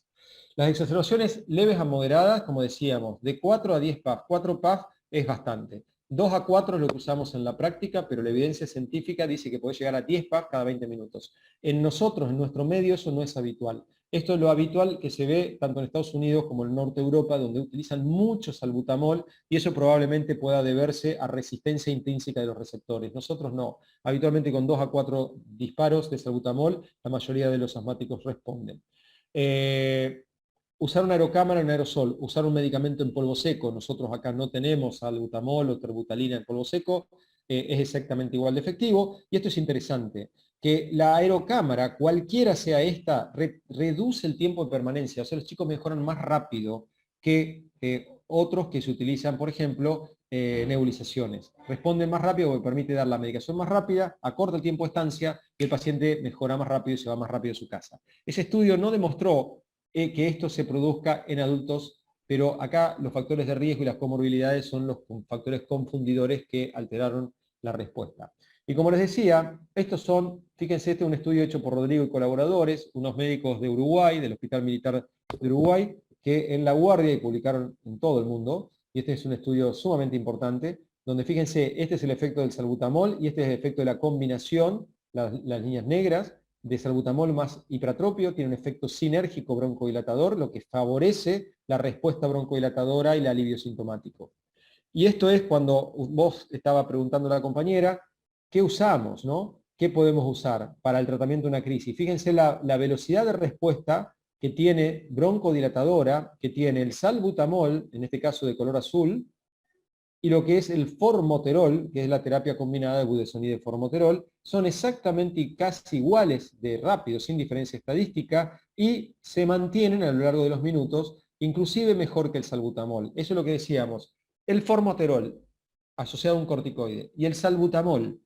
Las exacerbaciones leves a moderadas, como decíamos, de 4 a 10 PAF. 4 PAF es bastante. 2 a 4 es lo que usamos en la práctica, pero la evidencia científica dice que puede llegar a 10 PAF cada 20 minutos. En nosotros, en nuestro medio, eso no es habitual. Esto es lo habitual que se ve tanto en Estados Unidos como en el norte de Europa, donde utilizan mucho salbutamol, y eso probablemente pueda deberse a resistencia intrínseca de los receptores. Nosotros no. Habitualmente con 2 a 4 disparos de salbutamol, la mayoría de los asmáticos responden. Usar una aerocámara en aerosol, usar un medicamento en polvo seco, nosotros acá no tenemos salbutamol o terbutalina en polvo seco, es exactamente igual de efectivo, y esto es interesante, que la aerocámara, cualquiera sea esta, reduce el tiempo de permanencia, o sea, los chicos mejoran más rápido que otros que se utilizan, por ejemplo, nebulizaciones. Responden más rápido porque permite dar la medicación más rápida, acorta el tiempo de estancia y el paciente mejora más rápido y se va más rápido a su casa. Ese estudio no demostró que esto se produzca en adultos, pero acá los factores de riesgo y las comorbilidades son los factores confundidores que alteraron la respuesta. Y como les decía, estos son, fíjense, este es un estudio hecho por Rodrigo y colaboradores, unos médicos de Uruguay, del Hospital Militar de Uruguay, que en La Guardia y publicaron en todo el mundo, y este es un estudio sumamente importante, donde fíjense, este es el efecto del salbutamol y este es el efecto de la combinación, las líneas negras, de salbutamol más hipertropio, tiene un efecto sinérgico broncodilatador, lo que favorece la respuesta broncodilatadora y el alivio sintomático. Y esto es cuando vos estaba preguntando a la compañera, ¿qué usamos, no? ¿Qué podemos usar para el tratamiento de una crisis? Fíjense la velocidad de respuesta que tiene broncodilatadora, que tiene el salbutamol, en este caso de color azul, y lo que es el formoterol, que es la terapia combinada de budesonide y formoterol, son exactamente casi iguales de rápido, sin diferencia estadística, y se mantienen a lo largo de los minutos inclusive mejor que el salbutamol. Eso es lo que decíamos. El formoterol, asociado a un corticoide, y el salbutamol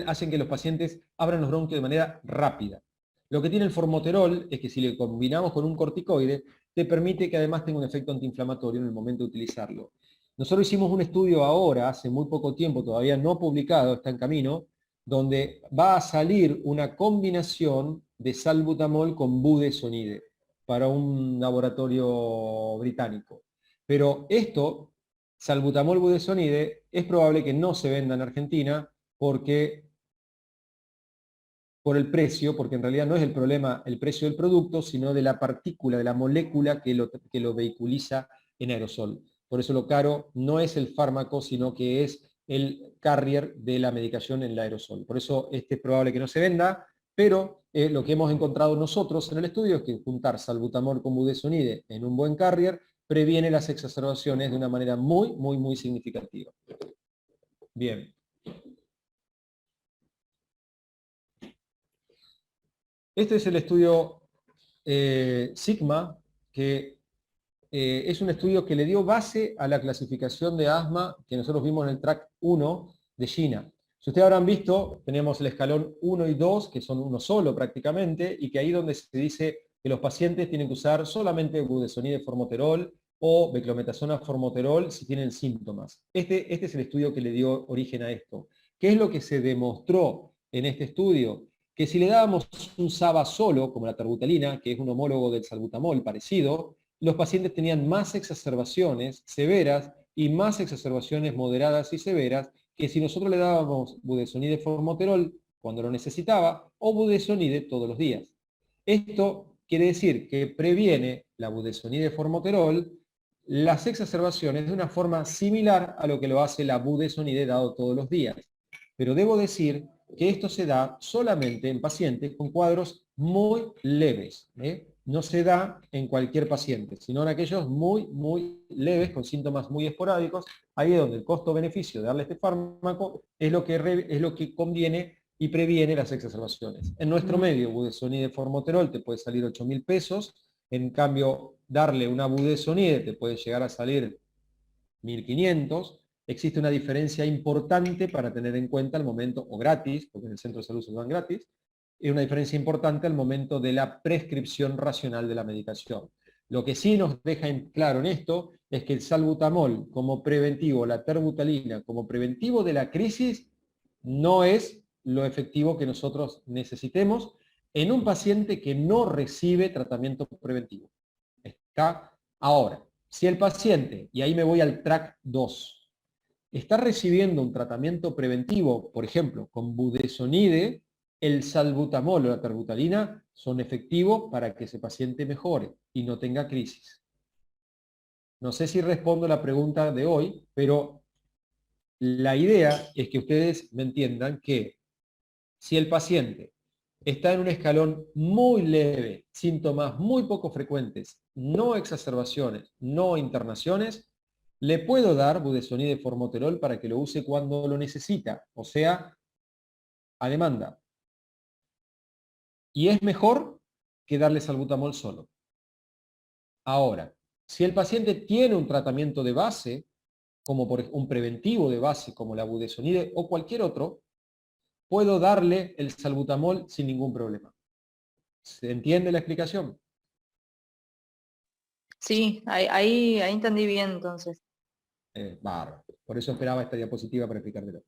hacen que los pacientes abran los bronquios de manera rápida. Lo que tiene el formoterol es que si le combinamos con un corticoide, te permite que además tenga un efecto antiinflamatorio en el momento de utilizarlo. Nosotros hicimos un estudio ahora, hace muy poco tiempo, todavía no publicado, está en camino, donde va a salir una combinación de salbutamol con budesonide para un laboratorio británico. Pero esto, salbutamol budesonide, es probable que no se venda en Argentina porque por el precio, porque en realidad no es el problema el precio del producto, sino de la partícula, de la molécula que lo vehiculiza en aerosol. Por eso lo caro no es el fármaco, sino que es el carrier de la medicación en el aerosol. Por eso es probable que no se venda, pero lo que hemos encontrado nosotros en el estudio es que juntar salbutamol con budesonide en un buen carrier previene las exacerbaciones de una manera muy significativa. Bien. Este es el estudio Sigma, que es un estudio que le dio base a la clasificación de asma que nosotros vimos en el track 1 de China. Si ustedes habrán visto, tenemos el escalón 1 y 2, que son uno solo prácticamente, y que ahí donde se dice que los pacientes tienen que usar solamente budesonide formoterol o beclometasona formoterol si tienen síntomas. Este es el estudio que le dio origen a esto. ¿Qué es lo que se demostró en este estudio? Que si le dábamos un SABA solo, como la terbutalina, que es un homólogo del salbutamol parecido, los pacientes tenían más exacerbaciones severas y más exacerbaciones moderadas y severas que si nosotros le dábamos budesonide formoterol cuando lo necesitaba o budesonide todos los días. Esto quiere decir que previene la budesonide formoterol las exacerbaciones de una forma similar a lo que lo hace la budesonide dado todos los días. Pero debo decir que esto se da solamente en pacientes con cuadros muy leves. No se da en cualquier paciente, sino en aquellos muy leves, con síntomas muy esporádicos. Ahí es donde el costo-beneficio de darle este fármaco es lo que conviene y previene las exacerbaciones. En nuestro medio, budesonide formoterol te puede salir 8.000 pesos, en cambio, darle una budesonide te puede llegar a salir 1.500. Existe una diferencia importante para tener en cuenta al momento, o gratis, porque en el centro de salud se lo dan gratis, es una diferencia importante al momento de la prescripción racional de la medicación. Lo que sí nos deja en claro en esto es que el salbutamol como preventivo, la terbutalina como preventivo de la crisis, no es lo efectivo que nosotros necesitemos en un paciente que no recibe tratamiento preventivo. Está ahora. Si el paciente, y ahí me voy al track 2, está recibiendo un tratamiento preventivo, por ejemplo, con budesonide, el salbutamol o la terbutalina son efectivos para que ese paciente mejore y no tenga crisis. No sé si respondo la pregunta de hoy, pero la idea es que ustedes me entiendan que si el paciente está en un escalón muy leve, síntomas muy poco frecuentes, no exacerbaciones, no internaciones, le puedo dar budesonide formoterol para que lo use cuando lo necesita, o sea, a demanda. Y es mejor que darle salbutamol solo. Ahora, si el paciente tiene un tratamiento de base, como por un preventivo de base como la budesonide o cualquier otro, puedo darle el salbutamol sin ningún problema. ¿Se entiende la explicación? Sí, ahí entendí bien entonces. Bárbaro. Por eso esperaba esta diapositiva para explicártelo.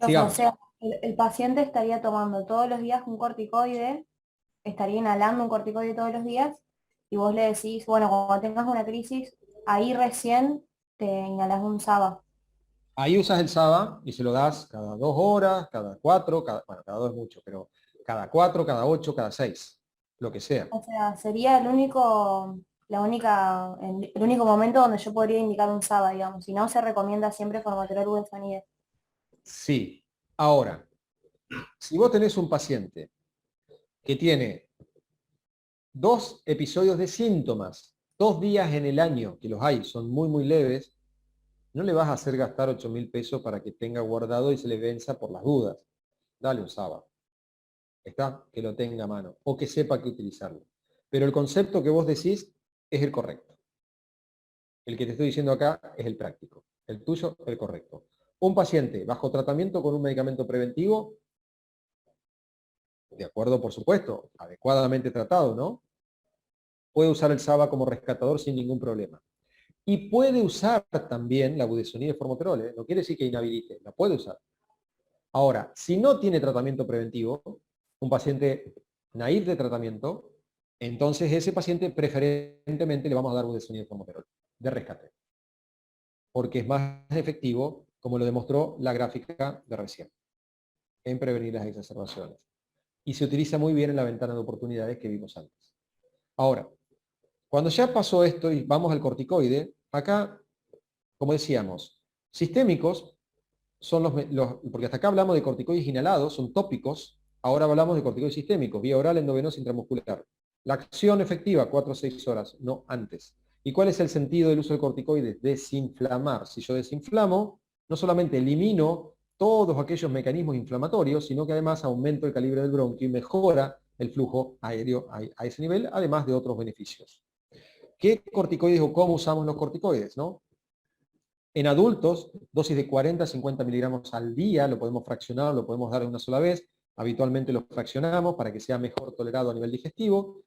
O Sigamos. sea, el paciente estaría tomando todos los días un corticoide, estaría inhalando un corticoide todos los días, y vos le decís, bueno, cuando tengas una crisis, ahí recién te inhalas un SABA. Ahí usas el SABA y se lo das cada 2 horas, cada 4, bueno, cada 2 es mucho, pero cada 4, cada 8, cada 6, lo que sea. O sea, sería el único momento donde yo podría indicar un SABA, digamos. Si no, se recomienda siempre formoterol budesonide. Sí. Ahora, si vos tenés un paciente que tiene 2 episodios de síntomas, 2 días en el año, que los hay, son muy leves, no le vas a hacer gastar 8.000 pesos para que tenga guardado y se le venza por las dudas. Dale un SABA. ¿Está? Que lo tenga a mano. O que sepa que utilizarlo. Pero el concepto que vos decís es el correcto. El que te estoy diciendo acá es el práctico. El tuyo es el correcto. Un paciente bajo tratamiento con un medicamento preventivo, de acuerdo, por supuesto, adecuadamente tratado, ¿no? Puede usar el SABA como rescatador sin ningún problema. Y puede usar también la budesonida y formoterol, ¿eh? No quiere decir que inhabilite, la puede usar. Ahora, si no tiene tratamiento preventivo, un paciente naïf de tratamiento, entonces ese paciente preferentemente le vamos a dar budesonida y formoterol de rescate. Porque es más efectivo, como lo demostró la gráfica de recién, en prevenir las exacerbaciones. Y se utiliza muy bien en la ventana de oportunidades que vimos antes. Ahora, cuando ya pasó esto y vamos al corticoide, acá, como decíamos, sistémicos son porque hasta acá hablamos de corticoides inhalados, son tópicos, ahora hablamos de corticoides sistémicos, vía oral, endovenosa, intramuscular. La acción efectiva, 4 o 6 horas, no antes. ¿Y cuál es el sentido del uso del corticoide? Desinflamar. Si yo desinflamo, no solamente elimino todos aquellos mecanismos inflamatorios, sino que además aumento el calibre del bronquio y mejora el flujo aéreo a ese nivel, además de otros beneficios. ¿Qué corticoides o cómo usamos los corticoides, no? En adultos, dosis de 40 a 50 miligramos al día, lo podemos fraccionar, lo podemos dar de una sola vez, habitualmente lo fraccionamos para que sea mejor tolerado a nivel digestivo.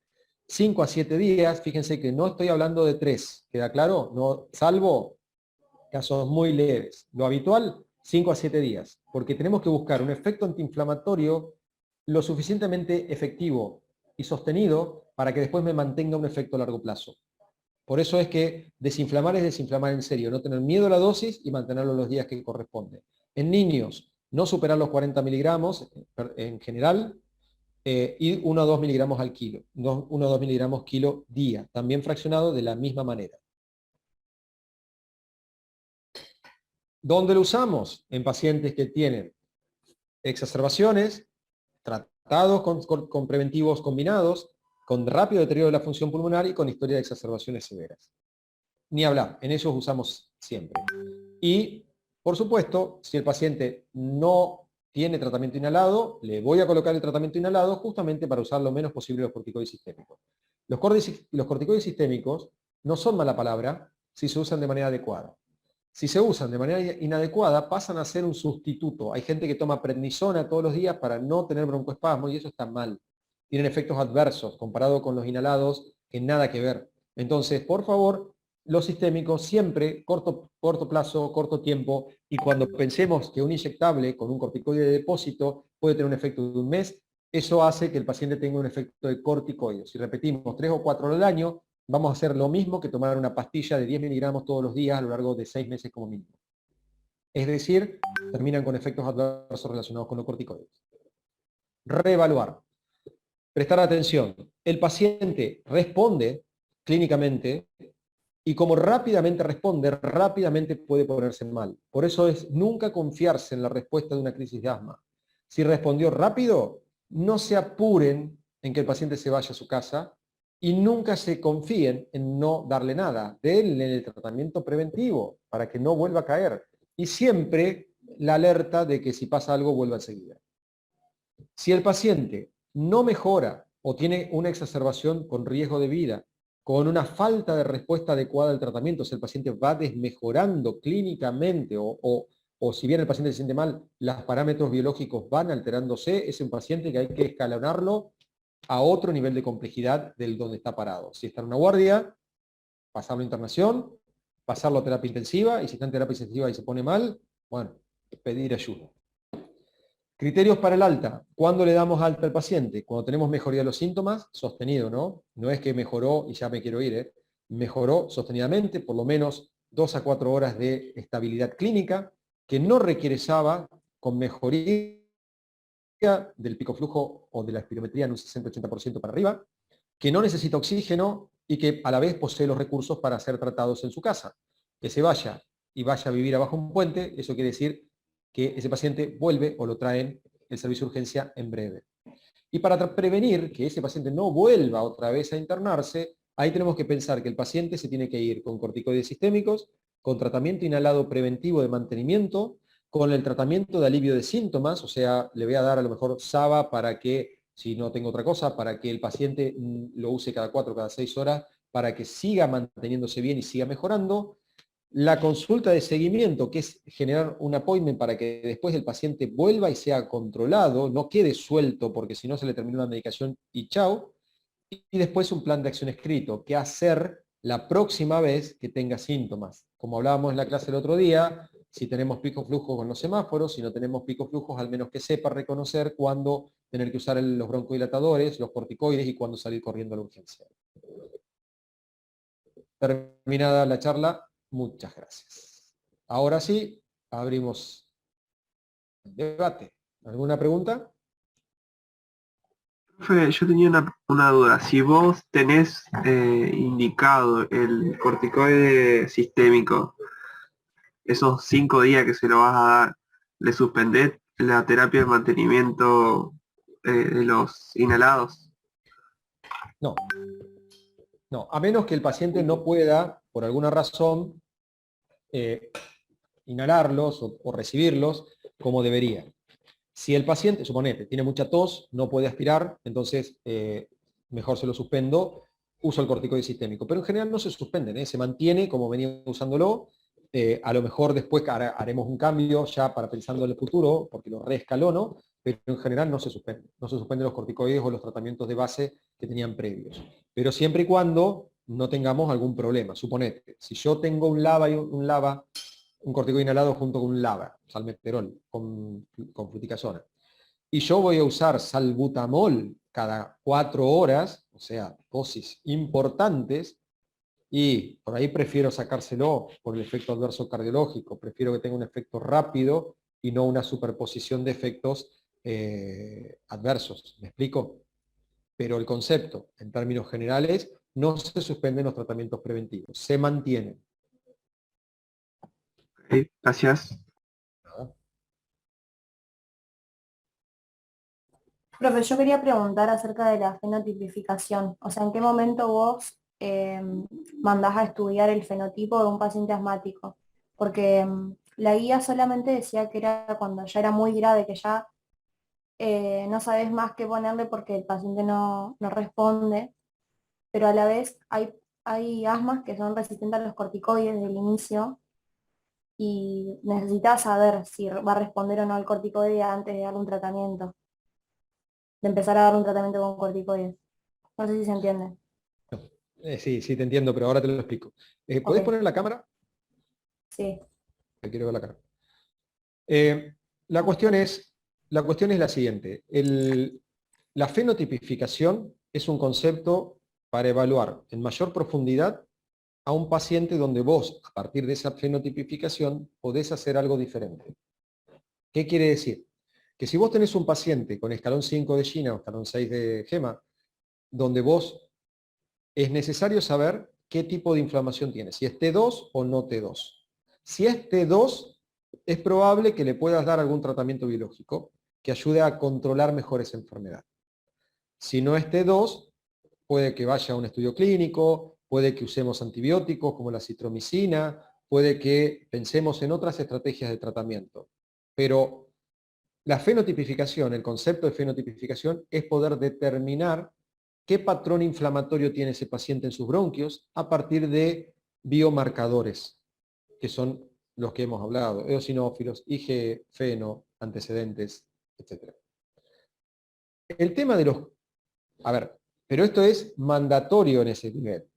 5 a 7 días, fíjense que no estoy hablando de 3, ¿queda claro? No, salvo casos muy leves. Lo habitual, 5 a 7 días, porque tenemos que buscar un efecto antiinflamatorio lo suficientemente efectivo y sostenido para que después me mantenga un efecto a largo plazo. Por eso es que desinflamar es desinflamar en serio, no tener miedo a la dosis y mantenerlo los días que corresponde. En niños, no superar los 40 miligramos en general, y 1 o 2 miligramos al kilo, 1 o 2 miligramos kilo día, también fraccionado de la misma manera. ¿Dónde lo usamos? En pacientes que tienen exacerbaciones, tratados con preventivos combinados, con rápido deterioro de la función pulmonar y con historia de exacerbaciones severas. Ni hablar, en ellos usamos siempre. Y, por supuesto, si el paciente no tiene tratamiento inhalado, le voy a colocar el tratamiento inhalado justamente para usar lo menos posible los corticoides sistémicos. Los corticoides sistémicos no son mala palabra si se usan de manera adecuada. Si se usan de manera inadecuada, pasan a ser un sustituto. Hay gente que toma prednisona todos los días para no tener broncoespasmo y eso está mal. Tienen efectos adversos comparado con los inhalados que nada que ver. Entonces, por favor, los sistémicos siempre corto plazo, corto tiempo, y cuando pensemos que un inyectable con un corticoide de depósito puede tener un efecto de un mes, eso hace que el paciente tenga un efecto de corticoide. Si repetimos 3 o 4 al año, vamos a hacer lo mismo que tomar una pastilla de 10 miligramos todos los días a lo largo de 6 meses como mínimo. Es decir, terminan con efectos adversos relacionados con los corticoides. Reevaluar. Prestar atención. El paciente responde clínicamente y como rápidamente responde, rápidamente puede ponerse mal. Por eso es nunca confiarse en la respuesta de una crisis de asma. Si respondió rápido, no se apuren en que el paciente se vaya a su casa y nunca se confíen en no darle nada. Denle el tratamiento preventivo para que no vuelva a caer. Y siempre la alerta de que si pasa algo vuelva enseguida. Si el paciente no mejora o tiene una exacerbación con riesgo de vida, con una falta de respuesta adecuada al tratamiento, si el paciente va desmejorando clínicamente o si bien el paciente se siente mal, los parámetros biológicos van alterándose, es un paciente que hay que escalonarlo a otro nivel de complejidad del donde está parado. Si está en una guardia, pasarlo a internación, pasarlo a terapia intensiva, y si está en terapia intensiva y se pone mal, bueno, pedir ayuda. Criterios para el alta. ¿Cuándo le damos alta al paciente? Cuando tenemos mejoría de los síntomas, sostenido, ¿no? No es que mejoró y ya me quiero ir, ¿eh? Mejoró sostenidamente, por lo menos 2 a 4 horas de estabilidad clínica, que no requiere SABA, con mejoría del pico flujo o de la espirometría en un 60-80% para arriba, que no necesita oxígeno y que a la vez posee los recursos para ser tratados en su casa. Que se vaya y vaya a vivir abajo un puente, eso quiere decir que ese paciente vuelve o lo traen el servicio de urgencia en breve. Y para prevenir que ese paciente no vuelva otra vez a internarse, ahí tenemos que pensar que el paciente se tiene que ir con corticoides sistémicos, con tratamiento inhalado preventivo de mantenimiento, con el tratamiento de alivio de síntomas, o sea, le voy a dar a lo mejor SABA para que, si no tengo otra cosa, para que el paciente lo use cada 4 o cada 6 horas para que siga manteniéndose bien y siga mejorando. La consulta de seguimiento, que es generar un appointment para que después el paciente vuelva y sea controlado, no quede suelto porque si no se le termina la medicación y chao. Y después un plan de acción escrito, qué hacer la próxima vez que tenga síntomas. Como hablábamos en la clase el otro día, si tenemos pico flujo con los semáforos, si no tenemos pico flujos, al menos que sepa reconocer cuándo tener que usar los broncodilatadores, los corticoides y cuándo salir corriendo a la urgencia. Terminada la charla, muchas gracias. Ahora sí, abrimos el debate. ¿Alguna pregunta? Profe, yo tenía una duda. Si vos tenés indicado el corticoide sistémico, esos 5 días que se lo vas a dar, ¿le suspendés la terapia de mantenimiento de los inhalados? No. No, a menos que el paciente no pueda, por alguna razón, inhalarlos o recibirlos como debería. Si el paciente, suponete, tiene mucha tos, no puede aspirar, entonces mejor se lo suspendo, uso el corticoide sistémico. Pero en general no se suspenden, se mantiene como venía usándolo. A lo mejor después haremos un cambio ya para pensando en el futuro, porque lo reescalono, pero en general no se suspenden. No se suspenden los corticoides o los tratamientos de base que tenían previos. Pero siempre y cuando no tengamos algún problema. Suponete, si yo tengo un corticoide inhalado junto con un LABA, salmeterol, con fluticasona, y yo voy a usar salbutamol cada 4 horas, o sea, dosis importantes, y por ahí prefiero sacárselo por el efecto adverso cardiológico, prefiero que tenga un efecto rápido y no una superposición de efectos adversos. ¿Me explico? Pero el concepto, en términos generales, no se suspenden los tratamientos preventivos, se mantienen. Ok, gracias. Profe, yo quería preguntar acerca de la fenotipificación. O sea, ¿en qué momento vos mandás a estudiar el fenotipo de un paciente asmático? Porque la guía solamente decía que era cuando ya era muy grave, que ya no sabes más qué ponerle porque el paciente no responde, pero a la vez hay asmas que son resistentes a los corticoides desde el inicio y necesitas saber si va a responder o no al corticoide antes de darle un tratamiento, de empezar a dar un tratamiento con corticoides. No sé si se entiende. Sí, sí, te entiendo, pero ahora te lo explico. ¿Podés Ok, poner la cámara? sí. Te quiero ver la cara. La cuestión es la siguiente. La fenotipificación es un concepto para evaluar en mayor profundidad a un paciente donde vos, a partir de esa fenotipificación, podés hacer algo diferente. ¿Qué quiere decir? Que si vos tenés un paciente con escalón 5 de Gina o escalón 6 de GEMA, donde vos es necesario saber qué tipo de inflamación tiene, si es T2 o no T2. Si es T2, es probable que le puedas dar algún tratamiento biológico que ayude a controlar mejor esa enfermedad. Si no es T2, puede que vaya a un estudio clínico, puede que usemos antibióticos como la citromicina, puede que pensemos en otras estrategias de tratamiento. Pero la fenotipificación, el concepto de fenotipificación, es poder determinar qué patrón inflamatorio tiene ese paciente en sus bronquios a partir de biomarcadores, que son los que hemos hablado, eosinófilos, IG, feno, antecedentes, etc. El tema de los... A ver, pero esto es mandatorio en ese nivel.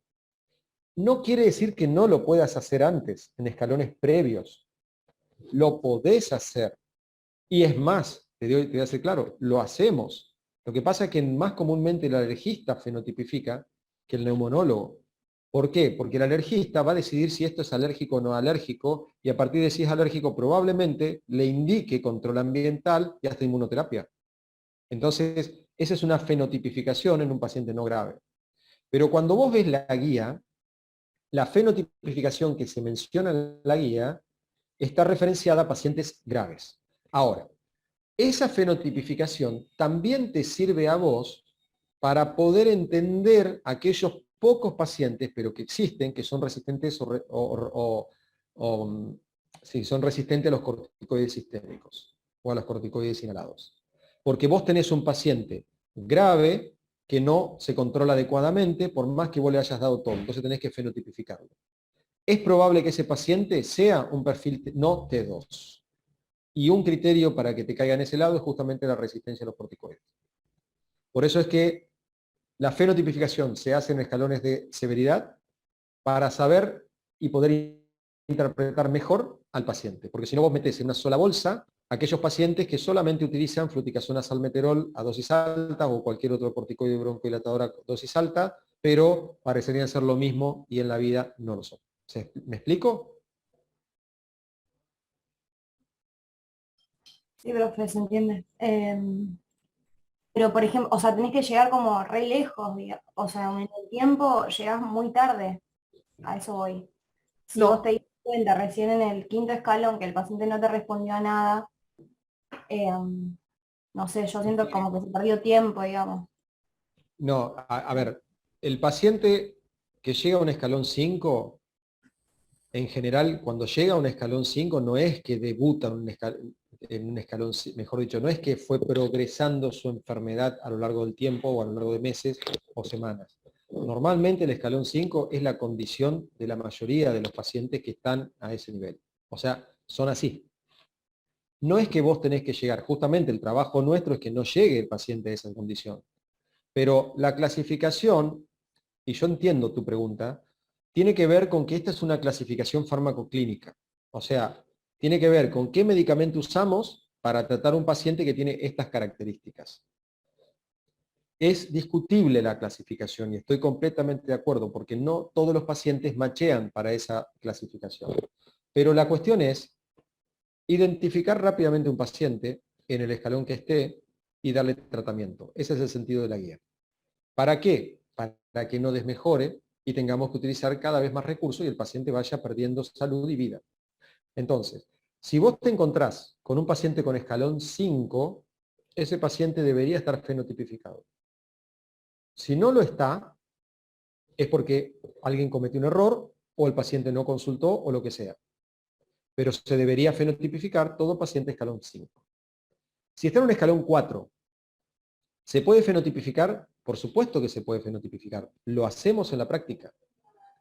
No quiere decir que no lo puedas hacer antes, en escalones previos. Lo podés hacer. Y es más, te voy a ser claro, lo hacemos. Lo que pasa es que más comúnmente el alergista fenotipifica que el neumonólogo. ¿Por qué? Porque el alergista va a decidir si esto es alérgico o no alérgico, y a partir de si es alérgico probablemente le indique control ambiental y hasta inmunoterapia. Entonces, esa es una fenotipificación en un paciente no grave. Pero cuando vos ves la guía, la fenotipificación que se menciona en la guía está referenciada a pacientes graves. Ahora, esa fenotipificación también te sirve a vos para poder entender aquellos pocos pacientes, pero que existen, que son resistentes sí, son resistentes a los corticoides sistémicos o a los corticoides inhalados. Porque vos tenés un paciente grave que no se controla adecuadamente por más que vos le hayas dado todo. Entonces tenés que fenotipificarlo. Es probable que ese paciente sea un perfil no T2. Y un criterio para que te caiga en ese lado es justamente la resistencia a los corticoides. Por eso es que la fenotipificación se hace en escalones de severidad para saber y poder interpretar mejor al paciente. Porque si no vos metés en una sola bolsa aquellos pacientes que solamente utilizan fluticasona salmeterol a dosis alta o cualquier otro corticoide broncohilatador a dosis alta, pero parecerían ser lo mismo y en la vida no lo son. ¿Me explico? Sí, profe, se entiende. Pero, por ejemplo, o sea, tenés que llegar como re lejos, o sea, en el tiempo llegás muy tarde, a eso voy. Si No. vos te diste cuenta recién en el quinto escalón que el paciente no te respondió a nada, no sé, yo siento como que se perdió tiempo, digamos. No, a ver, el paciente que llega a un escalón 5, en general, cuando llega a un escalón 5, no es que debuta en un escalón, mejor dicho, no es que fue progresando su enfermedad a lo largo del tiempo o a lo largo de meses o semanas. Normalmente el escalón 5 es la condición de la mayoría de los pacientes que están a ese nivel. O sea, son así. No es que vos tenés que llegar, justamente el trabajo nuestro es que no llegue el paciente a esa condición. Pero la clasificación, y yo entiendo tu pregunta, tiene que ver con que esta es una clasificación farmacoclínica. O sea, tiene que ver con qué medicamento usamos para tratar a un paciente que tiene estas características. Es discutible la clasificación y estoy completamente de acuerdo porque no todos los pacientes machean para esa clasificación. Pero la cuestión es identificar rápidamente un paciente en el escalón que esté y darle tratamiento. Ese es el sentido de la guía. ¿Para qué? Para que no desmejore y tengamos que utilizar cada vez más recursos y el paciente vaya perdiendo salud y vida. Entonces, si vos te encontrás con un paciente con escalón 5, ese paciente debería estar fenotipificado. Si no lo está, es porque alguien cometió un error o el paciente no consultó o lo que sea. Pero se debería fenotipificar todo paciente escalón 5. Si está en un escalón 4, ¿se puede fenotipificar? Por supuesto que se puede fenotipificar. Lo hacemos en la práctica.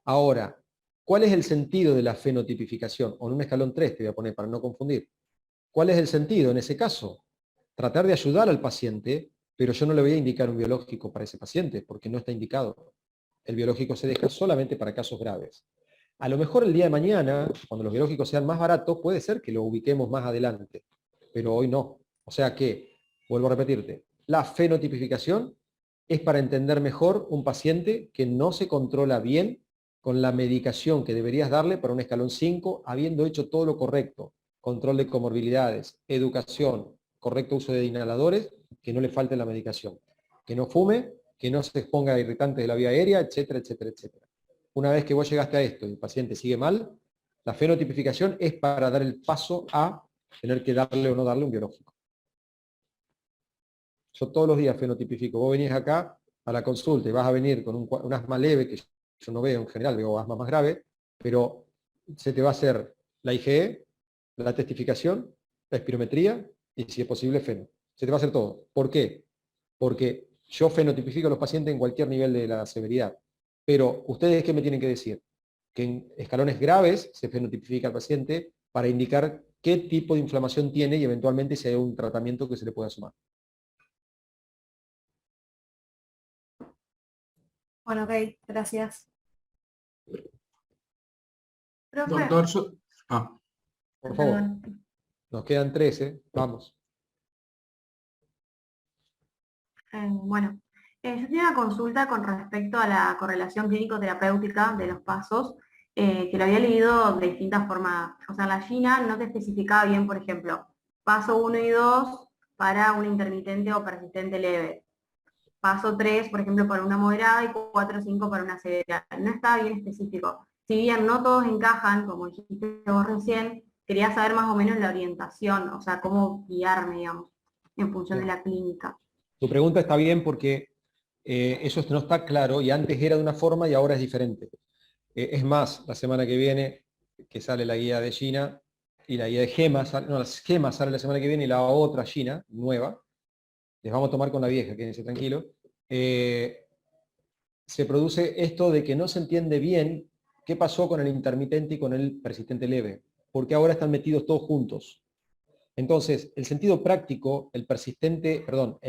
Ahora, ¿cuál es el sentido de la fenotipificación? O en un escalón 3 te voy a poner para no confundir. ¿Cuál es el sentido en ese caso? Tratar de ayudar al paciente, pero yo no le voy a indicar un biológico para ese paciente, porque no está indicado. El biológico se deja solamente para casos graves. A lo mejor el día de mañana, cuando los biológicos sean más baratos, puede ser que lo ubiquemos más adelante, pero hoy no. O sea que, vuelvo a repetirte, la fenotipificación es para entender mejor un paciente que no se controla bien con la medicación que deberías darle para un escalón 5, habiendo hecho todo lo correcto. Control de comorbilidades, educación, correcto uso de inhaladores, que no le falte la medicación. Que no fume, que no se exponga a irritantes de la vía aérea, etcétera, etcétera, etcétera. Una vez que vos llegaste a esto y el paciente sigue mal, la fenotipificación es para dar el paso a tener que darle o no darle un biológico. Yo todos los días fenotipifico. Vos venís acá a la consulta y vas a venir con un asma leve, que yo no veo en general, veo asma más grave, pero se te va a hacer la IgE, la testificación, la espirometría y, si es posible, feno. Se te va a hacer todo. ¿Por qué? Porque yo fenotipifico a los pacientes en cualquier nivel de la severidad. Pero, ¿ustedes qué me tienen que decir? Que en escalones graves se fenotipifica al paciente para indicar qué tipo de inflamación tiene y eventualmente si hay un tratamiento que se le pueda sumar. Bueno, ok, gracias. Profe, Doctor, Por favor, perdón. nos quedan 13, vamos. Bueno, yo tenía una consulta con respecto a la correlación clínico-terapéutica de los pasos, que lo había leído de distintas formas. O sea, la Gina no te especificaba bien, por ejemplo, paso 1 y 2 para un intermitente o persistente leve. Paso 3, por ejemplo, para una moderada y 4 o 5 para una severa. No estaba bien específico. Si bien no todos encajan, como dijiste vos recién, quería saber más o menos la orientación, o sea, cómo guiarme, digamos, en función de la clínica. Tu pregunta está bien porque eso no está claro y antes era de una forma y ahora es diferente. Es más, la semana que viene, que sale la guía de Gina y la guía de Gema, la Gema sale la semana que viene y la otra Gina, nueva, les vamos a tomar con la vieja, quédense tranquilos, se produce esto de que no se entiende bien qué pasó con el intermitente y con el persistente leve, porque ahora están metidos todos juntos. Entonces, el sentido práctico, el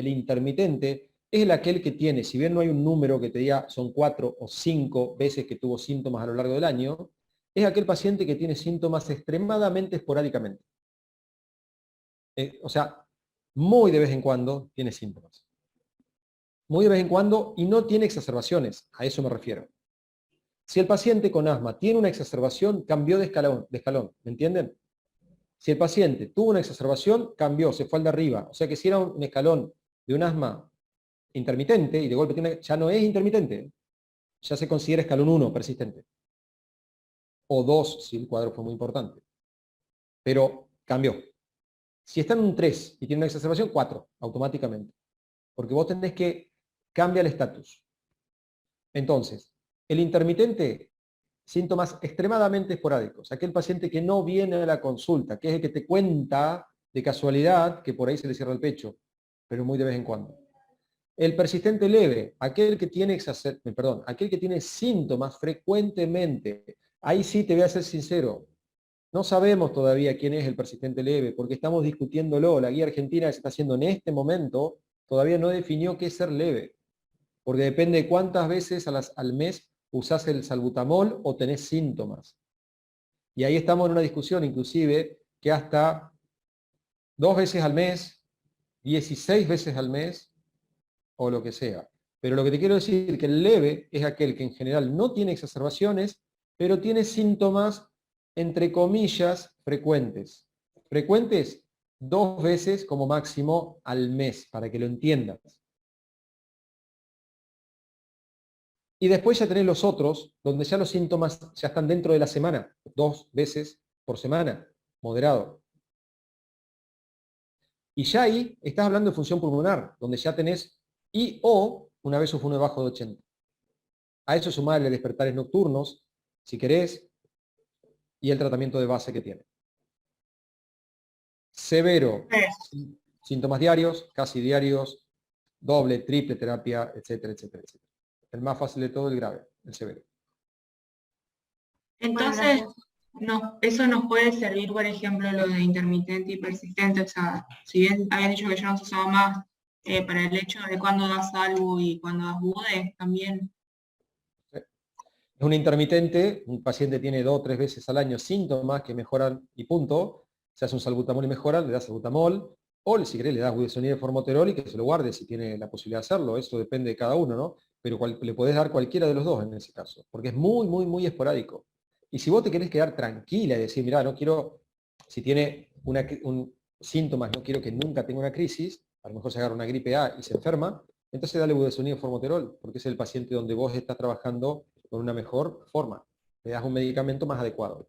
intermitente, es aquel que tiene, si bien no hay un número que te diga son 4 o 5 veces que tuvo síntomas a lo largo del año, es aquel paciente que tiene síntomas extremadamente esporádicamente. O sea, muy de vez en cuando tiene síntomas. Muy de vez en cuando y no tiene exacerbaciones, a eso me refiero. Si el paciente con asma tiene una exacerbación, cambió de escalón, ¿me entienden? Si el paciente tuvo una exacerbación, cambió, se fue al de arriba. O sea que si era un escalón de un asma intermitente y de golpe tiene, ya no es intermitente, ya se considera escalón 1 persistente. O 2 si el cuadro fue muy importante. Pero cambió. Si está en un 3 y tiene una exacerbación, 4, automáticamente. Porque vos tenés que cambiar el estatus. Entonces, el intermitente, síntomas extremadamente esporádicos. Aquel paciente que no viene a la consulta, que es el que te cuenta de casualidad que por ahí se le cierra el pecho, pero muy de vez en cuando. El persistente leve, aquel que tiene síntomas frecuentemente. Ahí sí te voy a ser sincero. No sabemos todavía quién es el persistente leve, porque estamos discutiéndolo. La guía argentina que se está haciendo en este momento todavía no definió qué es ser leve, porque depende de cuántas veces al mes usás el salbutamol o tenés síntomas. Y ahí estamos en una discusión, inclusive, que hasta 2 veces al mes, 16 veces al mes, o lo que sea. Pero lo que te quiero decir es que el leve es aquel que en general no tiene exacerbaciones, pero tiene síntomas, entre comillas, frecuentes. Frecuentes 2 veces como máximo al mes, para que lo entiendas. Y después ya tenés los otros, donde ya los síntomas ya están dentro de la semana, 2 veces por semana, moderado. Y ya ahí estás hablando de función pulmonar, donde ya tenés o una vez fue debajo de 80. A eso sumarle despertares nocturnos, si querés, y el tratamiento de base que tiene. Severo, síntomas diarios, casi diarios, doble, triple terapia, etcétera, etcétera, etcétera. El más fácil de todo, el grave, el severo. Entonces, eso nos puede servir, por ejemplo, lo de intermitente y persistente. O sea, si bien habían dicho que ya no se usaba más para el hecho de cuando das algo y cuando das bude, también. Es un intermitente, un paciente tiene 2 o 3 veces al año síntomas que mejoran y punto. Se hace un salbutamol y mejora, le das salbutamol, o si querés le das budesonide de formoterol y que se lo guarde si tiene la posibilidad de hacerlo. Eso depende de cada uno, ¿no? Pero le podés dar cualquiera de los dos en ese caso, porque es muy, muy, muy esporádico. Y si vos te querés quedar tranquila y decir, mirá, no quiero, si tiene síntomas, no quiero que nunca tenga una crisis, a lo mejor se agarra una gripe A y se enferma, entonces dale budesonide de formoterol, porque es el paciente donde vos estás trabajando con una mejor forma. Le das un medicamento más adecuado.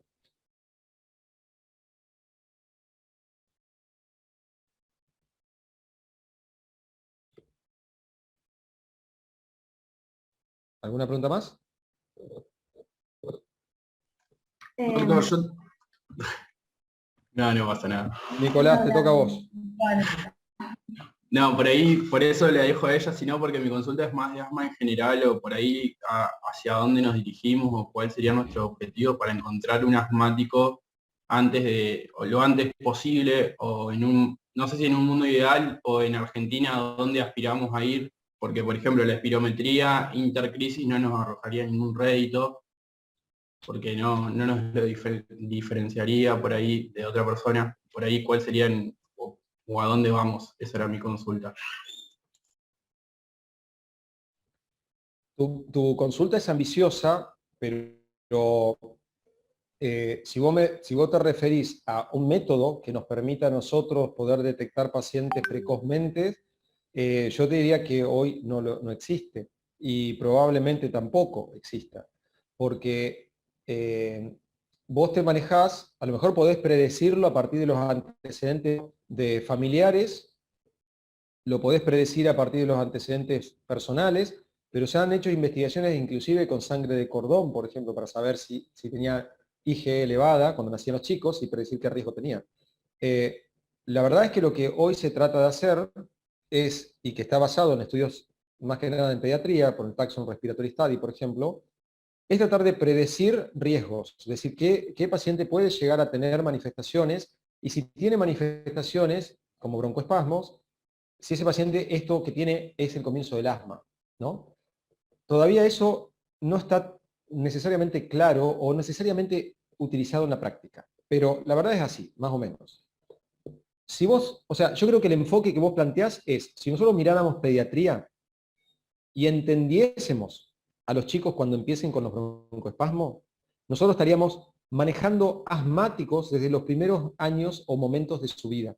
¿Alguna pregunta más? No, no pasa nada. Nicolás, te toca a vos. No, por ahí, por eso le dejo a ella, sino porque mi consulta es más de asma en general, o por ahí hacia dónde nos dirigimos, o cuál sería nuestro objetivo para encontrar un asmático o lo antes posible, o no sé si en un mundo ideal, o en Argentina, a dónde aspiramos a ir, porque por ejemplo la espirometría intercrisis no nos arrojaría ningún rédito, porque no nos lo diferenciaría por ahí de otra persona, por ahí cuál serían o a dónde vamos. Esa era mi consulta. Tu consulta es ambiciosa, pero si vos te referís a un método que nos permita a nosotros poder detectar pacientes precozmente, yo te diría que hoy no existe y probablemente tampoco exista, porque vos te manejás, a lo mejor podés predecirlo a partir de los antecedentes de familiares, lo podés predecir a partir de los antecedentes personales, pero se han hecho investigaciones inclusive con sangre de cordón, por ejemplo, para saber si tenía IgE elevada cuando nacían los chicos y predecir qué riesgo tenía. La verdad es que lo que hoy se trata de hacer es, y que está basado en estudios más que nada en pediatría, por el Taxon Respiratory Study, por ejemplo, es tratar de predecir riesgos, es decir, qué paciente puede llegar a tener manifestaciones, y si tiene manifestaciones, como broncoespasmos, si ese paciente esto que tiene es el comienzo del asma, ¿no? Todavía eso no está necesariamente claro o necesariamente utilizado en la práctica, pero la verdad es así, más o menos. Si vos, o sea, yo creo que el enfoque que vos planteás es, si nosotros miráramos pediatría y entendiésemos a los chicos cuando empiecen con los broncoespasmos, nosotros estaríamos manejando asmáticos desde los primeros años o momentos de su vida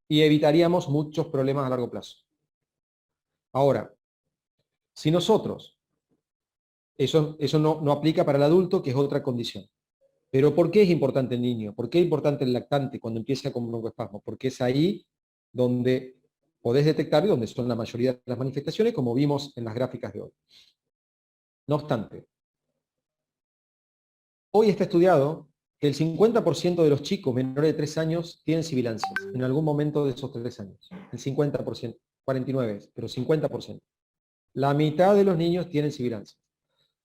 y evitaríamos muchos problemas a largo plazo. Ahora, si nosotros, eso no aplica para el adulto, que es otra condición. Pero ¿por qué es importante el niño? ¿Por qué es importante el lactante cuando empieza con broncoespasmo? Porque es ahí donde podés detectar y donde son la mayoría de las manifestaciones, como vimos en las gráficas de hoy. No obstante, hoy está estudiado que el 50% de los chicos menores de 3 años tienen sibilancias en algún momento de esos 3 años. El 50%, 49, pero 50%. La mitad de los niños tienen sibilancias.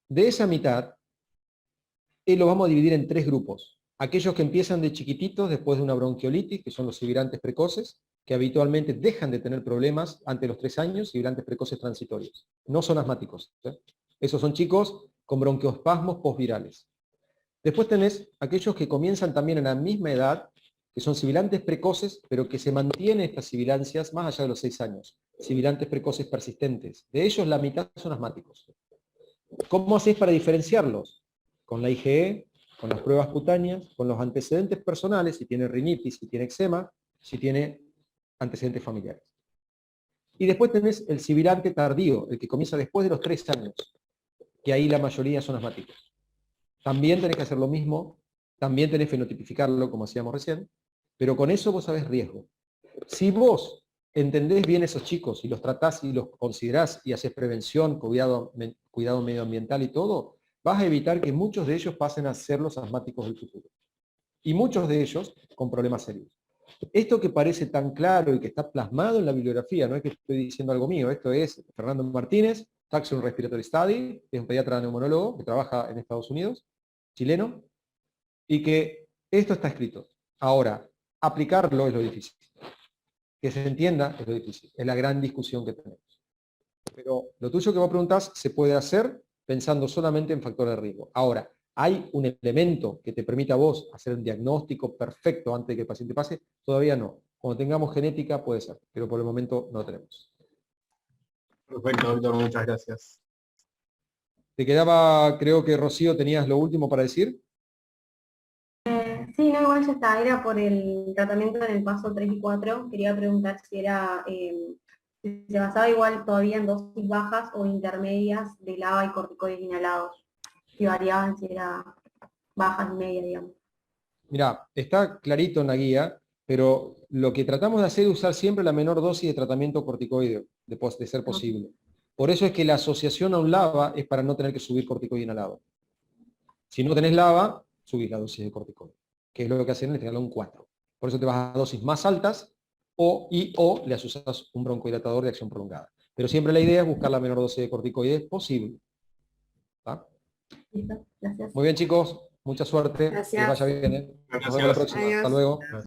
De esa mitad, lo vamos a dividir en 3 grupos. Aquellos que empiezan de chiquititos después de una bronquiolitis, que son los sibilantes precoces, que habitualmente dejan de tener problemas ante los 3 años, sibilantes precoces transitorios. No son asmáticos. Esos son chicos con bronquioespasmos postvirales. Después tenés aquellos que comienzan también en la misma edad, que son sibilantes precoces, pero que se mantienen estas sibilancias más allá de los 6 años. Sibilantes precoces persistentes. De ellos la mitad son asmáticos. ¿Cómo hacés para diferenciarlos? Con la IgE, con las pruebas cutáneas, con los antecedentes personales, si tiene rinitis, si tiene eczema, si tiene antecedentes familiares. Y después tenés el sibilante tardío, el que comienza después de los 3 años, que ahí la mayoría son asmáticos. También tenés que hacer lo mismo, también tenés que fenotipificarlo, como hacíamos recién, pero con eso vos sabés riesgo. Si vos entendés bien esos chicos y los tratás y los considerás y haces prevención, cuidado medioambiental y todo, vas a evitar que muchos de ellos pasen a ser los asmáticos del futuro. Y muchos de ellos con problemas serios. Esto que parece tan claro y que está plasmado en la bibliografía, no es que estoy diciendo algo mío, esto es Fernando Martínez, Taxon Respiratory Study, es un pediatra neumonólogo que trabaja en Estados Unidos, chileno, y que esto está escrito. Ahora, aplicarlo es lo difícil. Que se entienda es lo difícil. Es la gran discusión que tenemos. Pero lo tuyo que vos preguntás se puede hacer pensando solamente en factores de riesgo. Ahora, ¿hay un elemento que te permita a vos hacer un diagnóstico perfecto antes de que el paciente pase? Todavía no. Cuando tengamos genética puede ser, pero por el momento no tenemos. Perfecto, doctor, muchas gracias. Te quedaba, creo que Rocío, tenías lo último para decir. Sí, no, igual ya está, era por el tratamiento en el paso 3 y 4. Quería preguntar si era, si se basaba igual todavía en dosis bajas o intermedias de LABA y corticoides inhalados. Si variaban, si era bajas y medias, digamos. Mirá, está clarito en la guía, pero lo que tratamos de hacer es usar siempre la menor dosis de tratamiento corticoide, de ser posible. Por eso es que la asociación a un LABA es para no tener que subir corticoide inhalado. Si no tenés LABA, subís la dosis de corticoide, que es lo que hacen en este galón 4. Por eso te vas a dosis más altas o le asocias un broncohidratador de acción prolongada. Pero siempre la idea es buscar la menor dosis de corticoides posible. ¿Tá? Listo, gracias. Muy bien, chicos. Mucha suerte. Gracias. Que vaya bien. Nos vemos la próxima. Adiós. Hasta luego.